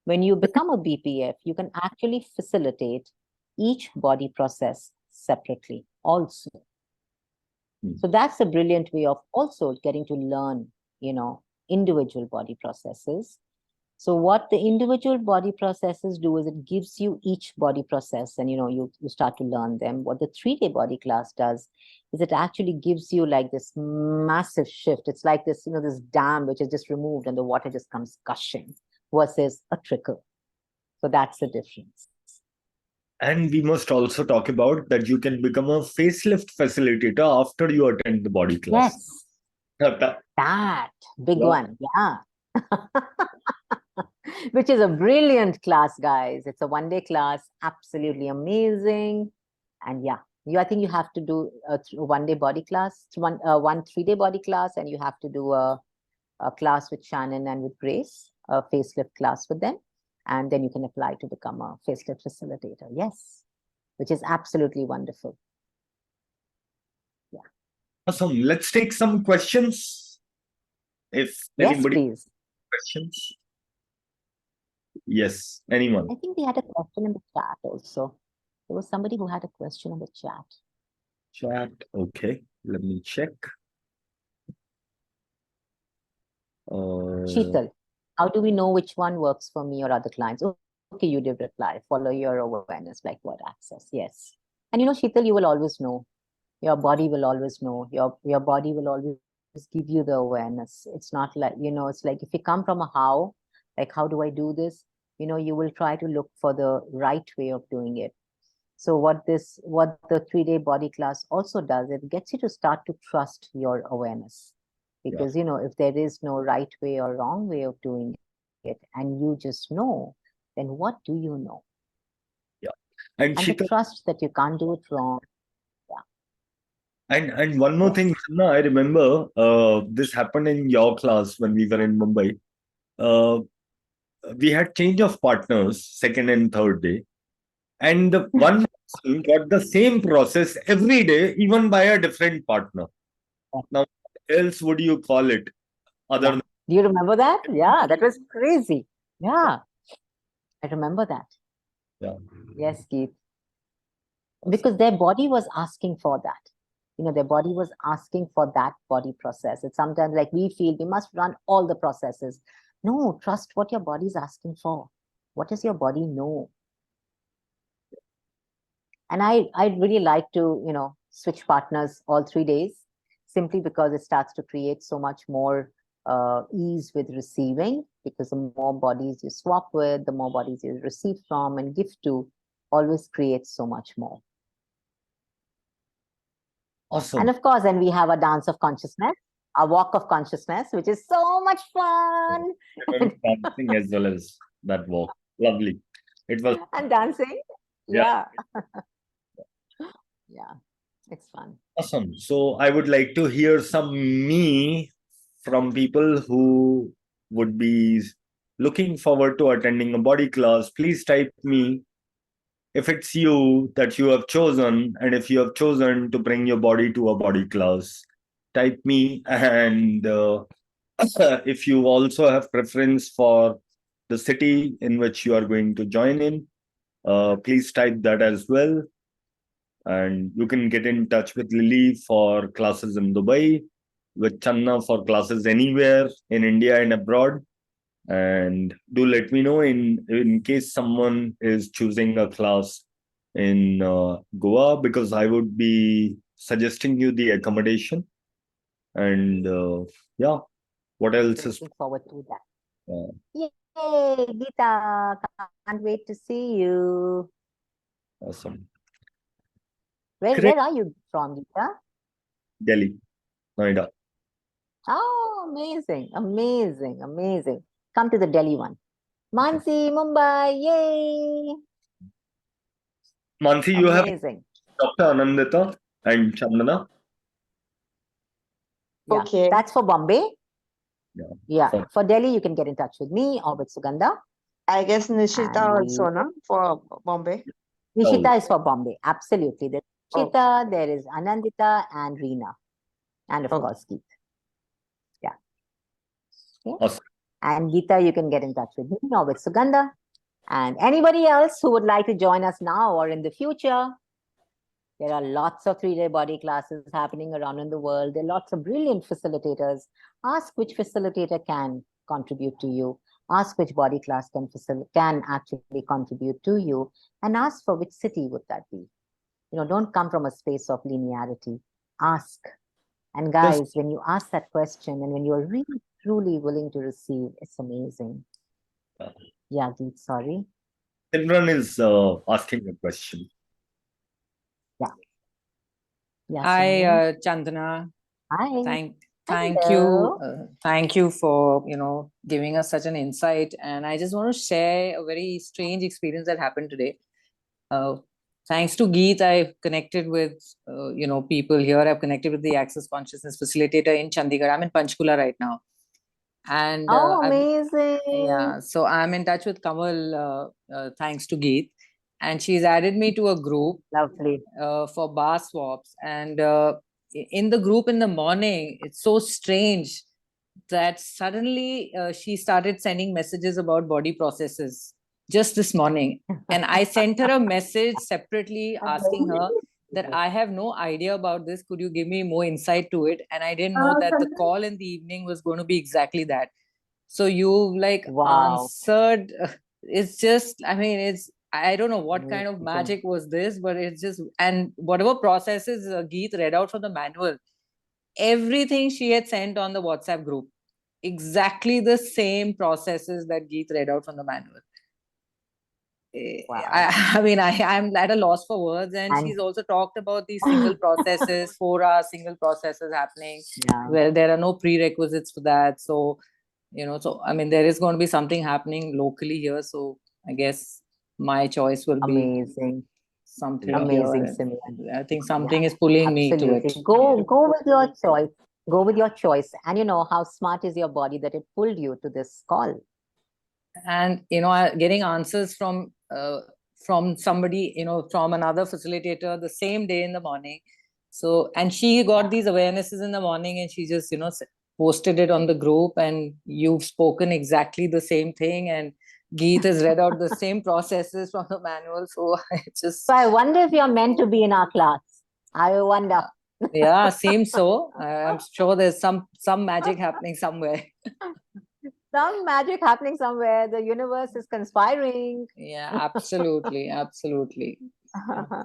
B: When you become a BPF, you can actually facilitate each body process separately also. So that's a brilliant way of also getting to learn, individual body processes. So what the individual body processes do is it gives you each body process, and you start to learn them. What the 3-day body class does is it actually gives you like this massive shift. It's like this, this dam which is just removed and the water just comes gushing, versus a trickle. So that's the difference.
A: And we must also talk about that you can become a facelift facilitator after you attend the body class.
B: Yes.
A: That-
B: That big
A: Yeah.
B: one, yeah. Which is a brilliant class, guys. It's a 1-day class, absolutely amazing. And yeah, I think you have to do a 1-day body class, one 3-day body class, and you have to do a class with Shannon and with Grace, a facelift class with them, and then you can apply to become a facelift facilitator. Yes, which is absolutely wonderful. Yeah.
A: Awesome. Let's take some questions. If
B: Yes,
A: anybody
B: please.
A: questions. Yes, anyone.
B: I think we had a question in the chat also. There was somebody who had a question in the chat.
A: Chat. Okay. Let me check.
B: Sheetal, how do we know which one works for me or other clients? Okay, you did reply. Follow your awareness, like what access. Yes. And Sheetal, you will always know. Your body will always know. Your body will always give you the awareness. It's not like, it's like if you come from a how, like how do I do this? You will try to look for the right way of doing it. So what the 3-day body class also does, it gets you to start to trust your awareness. Because, if there is no right way or wrong way of doing it, and you just know, then what do you know?
A: Yeah. And
B: the
A: Sheetal,
B: trust that you can't do it wrong.
A: and one more
B: Yeah.
A: thing, Chandana, I remember this happened in your class when we were in Mumbai. We had change of partners, second and third day. And the one person got the same process every day, even by a different partner. Now, what else would you call it other than?
B: Do you remember that? Yeah, that was crazy. Yeah, I remember that.
A: Yeah.
B: Yes, Keith. Because their body was asking for that. Their body was asking for that body process. It's sometimes like we feel we must run all the processes. No, trust what your body is asking for. What does your body know? And I'd really like to, switch partners all 3 days, simply because it starts to create so much more ease with receiving, because the more bodies you swap with, the more bodies you receive from and give to, always creates so much more.
A: Awesome.
B: And of course, then we have a dance of consciousness, a walk of consciousness, which is so much fun.
A: Dancing as well as that walk. Lovely. It was.
B: And dancing.
A: Yeah.
B: Yeah, it's fun.
A: Awesome. So I would like to hear some me from people who would be looking forward to attending a body class. Please type me if it's you that you have chosen, and if you have chosen to bring your body to a body class. Type me, and if you also have preference for the city in which you are going to join in, please type that as well. And you can get in touch with Lily for classes in Dubai, with Channa for classes anywhere in India and abroad. And do let me know in case someone is choosing a class in Goa, because I would be suggesting you the accommodation. And yeah, what else is?
B: Looking forward to that.
A: Uh,
B: Yay, Geeta! Can't wait to see you.
A: awesome.
B: Where are you from, Geeta?
A: Delhi, Noida.
B: Oh, amazing, amazing, amazing. Come to the Delhi one. Mansi, Mumbai, yay!
A: Mansi, you have
B: Amazing.
A: Dr. Anandita and Chandana.
B: Yeah,
E: Okay.
B: that's for Bombay.
A: Yeah.
B: Yeah, for Delhi, you can get in touch with me or with Sugandha.
E: I guess Nishita
B: And
E: also, no? For Bombay.
B: Nishita is for Bombay, absolutely. There's
E: Oh.
B: Nishita, there is Anandita and Reena. And of
E: Okay.
B: course, Geet. Yeah. Okay.
A: Awesome.
B: And Geeta, you can get in touch with me or with Sugandha. And anybody else who would like to join us now or in the future, there are lots of 3-day body classes happening around in the world. There are lots of brilliant facilitators. Ask which facilitator can contribute to you. Ask which body class can actually contribute to you. And ask for which city would that be. Don't come from a space of linearity. Ask. And guys, when you ask that question and when you're really, truly willing to receive, it's amazing. Yeah, Geet, sorry.
A: Simran is asking a question.
B: Yeah. Yeah.
F: Hi, Chandana.
B: Hi.
F: Thank you for giving us such an insight. And I just want to share a very strange experience that happened today. Thanks to Geet, I've connected with people here. I've connected with the Access Consciousness Facilitator in Chandigarh. I'm in Panchkula right now. And
B: amazing.
F: Yeah, so I'm in touch with Kamal thanks to Geet, and she's added me to a group.
B: Lovely.
F: For bar swaps. And in the group in the morning, it's so strange that suddenly she started sending messages about body processes just this morning. And I sent her a message separately asking her that I have no idea about this. Could you give me more insight to it? And I didn't know that the call in the evening was going to be exactly that. So you like
B: Wow.
F: answered. It's just, I mean, I don't know what kind of
B: Amazing.
F: magic was this, but it's just, and whatever processes Geet read out from the manual, everything she had sent on the WhatsApp group, exactly the same processes that Geet read out from the manual.
B: Wow.
F: I mean, I'm at a loss for words. And
B: And
F: she's also talked about these single processes, 4-hour single processes happening,
B: yeah,
F: where there are no prerequisites for that. So, so I mean, there is going to be something happening locally here. So I guess my choice will be
B: amazing.
F: something
A: Yeah.
F: here.
B: Amazing,
F: And
B: Simran.
F: I think
B: Yeah,
F: something is pulling me to
B: absolutely.
F: it.
B: Go with your choice. Go with your choice. And you know how smart is your body that it pulled you to this call.
F: And getting answers from somebody, from another facilitator the same day in the morning. So, and she got these awarenesses in the morning, and she just posted it on the group, and you've spoken exactly the same thing, and Geet has read out the same processes from the manual. So it's just,
B: So I wonder if you're meant to be in our class. I wonder.
F: yeah, seems so. I'm sure there's some magic happening somewhere.
B: Some magic happening somewhere. The universe is conspiring.
F: Yeah, absolutely, absolutely.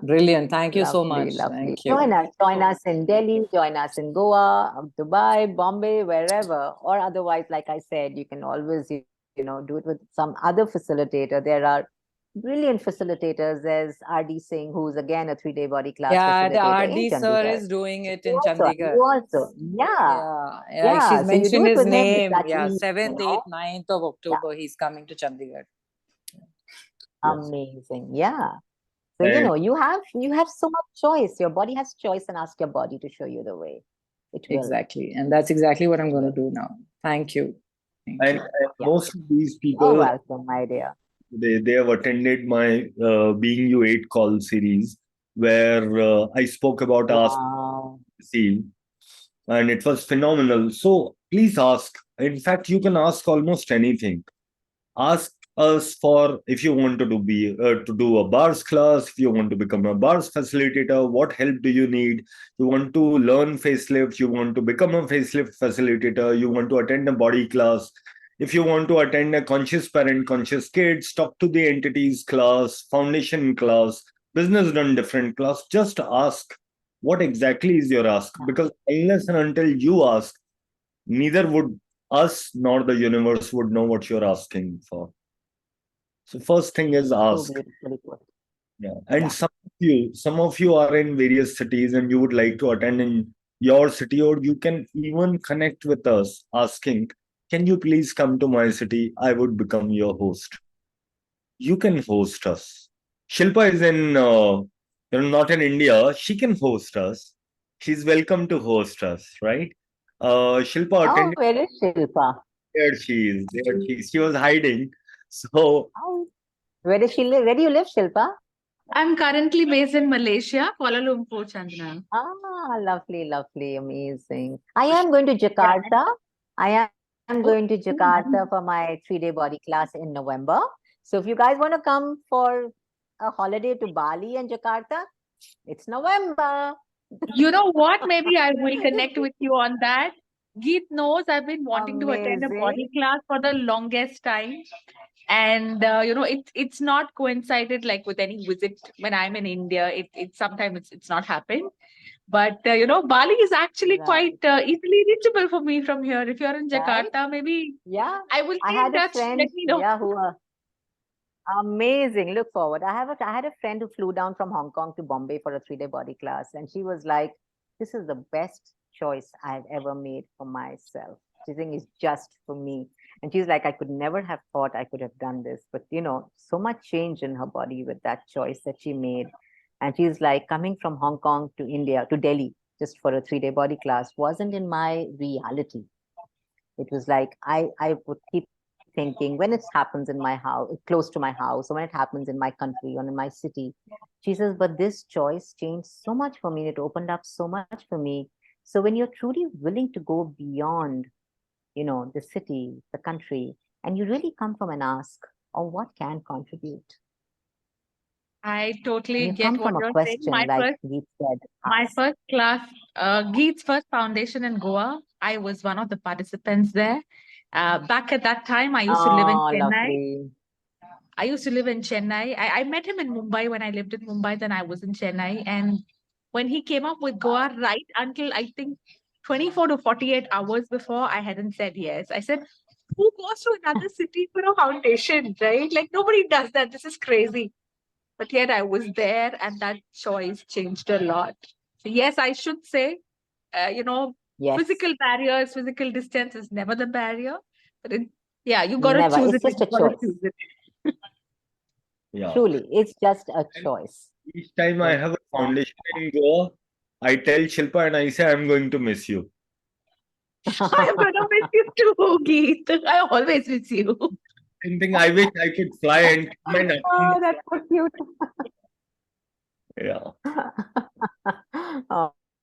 F: Brilliant. Thank you so
B: Lovely,
F: much.
B: lovely.
F: Thank you.
B: Join us in Delhi, join us in Goa, Dubai, Bombay, wherever. Or otherwise, like I said, you can always, do it with some other facilitator. There are brilliant facilitators. There's RD Singh, who's again a 3-day body class
F: Yeah, the
B: facilitator in
F: RD sir
B: Chandigarh.
F: is doing it
B: You
F: in
B: also,
F: Chandigarh.
B: you also, yeah,
F: Yeah, she's
B: So you do
F: mentioned
B: it
F: his
B: with him. It's
F: name.
B: that
F: Yeah,
B: easy,
F: 7th, 8th, 9th of
B: Yeah,
F: October, he's coming to Chandigarh.
A: Yes.
B: amazing. Yeah. So
A: And
B: you have so much choice. Your body has choice, and ask your body to show you the way. It will.
F: Exactly. And that's exactly what I'm going to do now. Thank you. Thank
A: and,
F: you.
A: and
B: Yeah.
A: most of these
B: You're
A: people,
B: welcome, my dear.
A: they have attended my Being You 8 call series, where I spoke about Ask,
B: Wow.
A: Receive, and it was phenomenal. So please ask. In fact, you can ask almost anything. Ask us for if you want to do a bars class, if you want to become a bars facilitator, what help do you need? You want to learn facelift, you want to become a facelift facilitator, you want to attend a body class, if you want to attend a conscious parent, conscious kids, talk to the entities class, foundation class, business done different class, just ask what exactly is your ask, because unless and until you ask, neither would us nor the universe would know what you're asking for. So first thing is
B: So
A: ask.
B: beautifully put.
A: Yeah. And
B: Yeah.
A: some of you are in various cities and you would like to attend in your city, or you can even connect with us asking, can you please come to my city? I would become your host. You can host us. Shilpa is not in India. She can host us. She's welcome to host us, right? Shilpa
B: Oh,
A: attended.
B: where is Shilpa?
A: There she is. There she is. She was hiding. So
B: Oh, where does she live? Where do you live, Shilpa?
G: I'm currently based in Malaysia, Kuala Lumpur, Chandana.
B: Ah, lovely, lovely, amazing. I am going to Jakarta. I am going to Jakarta for my 3-day body class in November. So if you guys want to come for a holiday to Bali and Jakarta, it's November.
G: You know what? Maybe I will connect with you on that. Geet knows I've been wanting to attend a
B: Amazing.
G: body class for the longest time. And it's not coincided like with any visit when I'm in India. It sometimes it's not happened. But Bali is actually
B: Right.
G: quite easily reachable for me from here. If you're in
B: Right?
G: Jakarta, maybe
B: Yeah.
G: I will
B: I
G: stay in
B: had a
G: touch.
B: friend,
G: Let me know.
B: yeah, who amazing. Look forward. I had a friend who flew down from Hong Kong to Bombay for a 3-day body class, and she was like, "This is the best choice I've ever made for myself. She think it's just for me." And she's like, "I could never have thought I could have done this, but so much change in her body with that choice that she made." And she's like, coming from Hong Kong to India to Delhi just for a 3-day body class wasn't in my reality. It was like I would keep thinking when it happens in my house, close to my house, or when it happens in my country or in my city. She says, but this choice changed so much for me. It opened up so much for me. So when you're truly willing to go beyond, the city, the country, and you really come from an ask, or what can contribute?
G: I totally
B: You
G: get
B: come
G: what
B: from a
G: you're saying.
B: question, like Geet said.
G: My
B: ask.
G: first class, Geet's first foundation in Goa. I was one of the participants there. Back at that time, I used to live in
B: Oh,
G: Chennai.
B: lovely.
G: I used to live in Chennai. I met him in Mumbai when I lived in Mumbai. Then I was in Chennai. And when he came up with Goa, right until I think 24 to 48 hours before, I hadn't said yes. I said, who goes to another city for a foundation, right? Like nobody does that. This is crazy. But yet I was there, and that choice changed a lot. So yes, I should say,
B: Yes.
G: physical barriers, physical distance is never the barrier. But you got to
B: Never.
G: choose
B: It's
G: it.
B: just a
G: You gotta
B: choice.
G: choose it.
A: Yeah.
B: Truly, it's just a
A: And
B: choice.
A: each time I have a foundation in Goa, I tell Shilpa and I say, I'm going to miss you.
G: I'm gonna miss you too, Geet. I always miss you.
A: Same thing, I wish I could fly and come and attend.
B: Oh, that's so cute.
A: Yeah.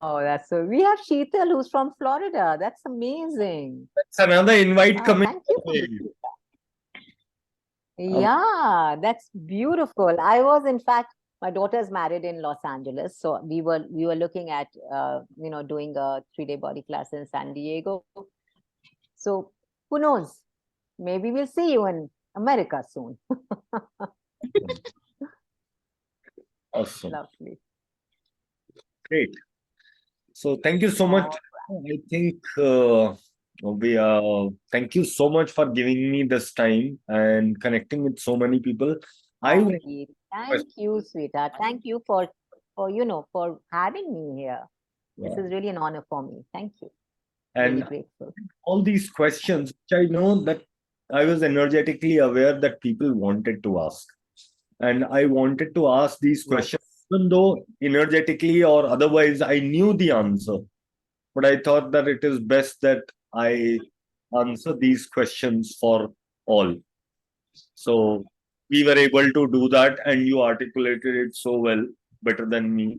B: Oh, that's so. We have Sheetal who's from Florida. That's amazing.
A: That's another invite
B: Oh,
A: coming.
B: thank you for
A: your
B: this
A: way.
B: feedback. Yeah, that's beautiful. I was, in fact, my daughter's married in Los Angeles, so we were looking at doing a 3-day body class in San Diego. So who knows? Maybe we'll see you in America soon.
A: Awesome.
B: Lovely.
A: Great. So thank you so much. I think thank you so much for giving me this time and connecting with so many people. I
B: Oh, Geet, thank you, sweetheart. Thank you for for having me here. This
A: Yeah.
B: is really an honor for me. Thank you. Really
A: And
B: grateful.
A: all these questions, which I know that I was energetically aware that people wanted to ask. And I wanted to ask these questions, even though energetically or otherwise I knew the answer. But I thought that it is best that I answer these questions for all. So we were able to do that, and you articulated it so well, better than me,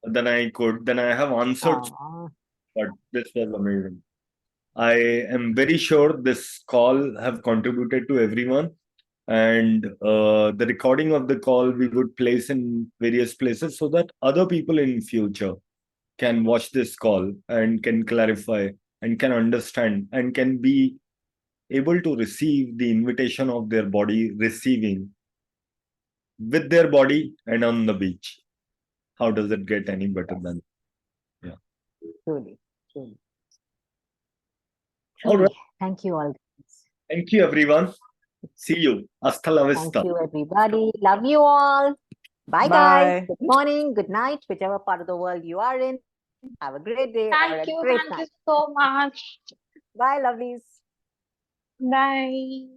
A: than I could. Then I have answered,
B: Aw.
A: but this was amazing. I am very sure this call have contributed to everyone, and the recording of the call we would place in various places so that other people in future can watch this call and can clarify and can understand and can be able to receive the invitation of their body receiving with their body and on the beach. How does it get any better than? Yeah.
B: Truly, truly.
A: All
B: Truly.
A: right.
B: Thank you all.
A: Thank you, everyone. See you. Hasta la vista.
B: Thank you, everybody. Love you all. Bye, guys.
E: Bye.
B: Good morning, good night, whichever part of the world you are in. Have a great day or a great
D: Thank you
B: night.
D: so much.
B: Bye, lovelies.
D: Bye.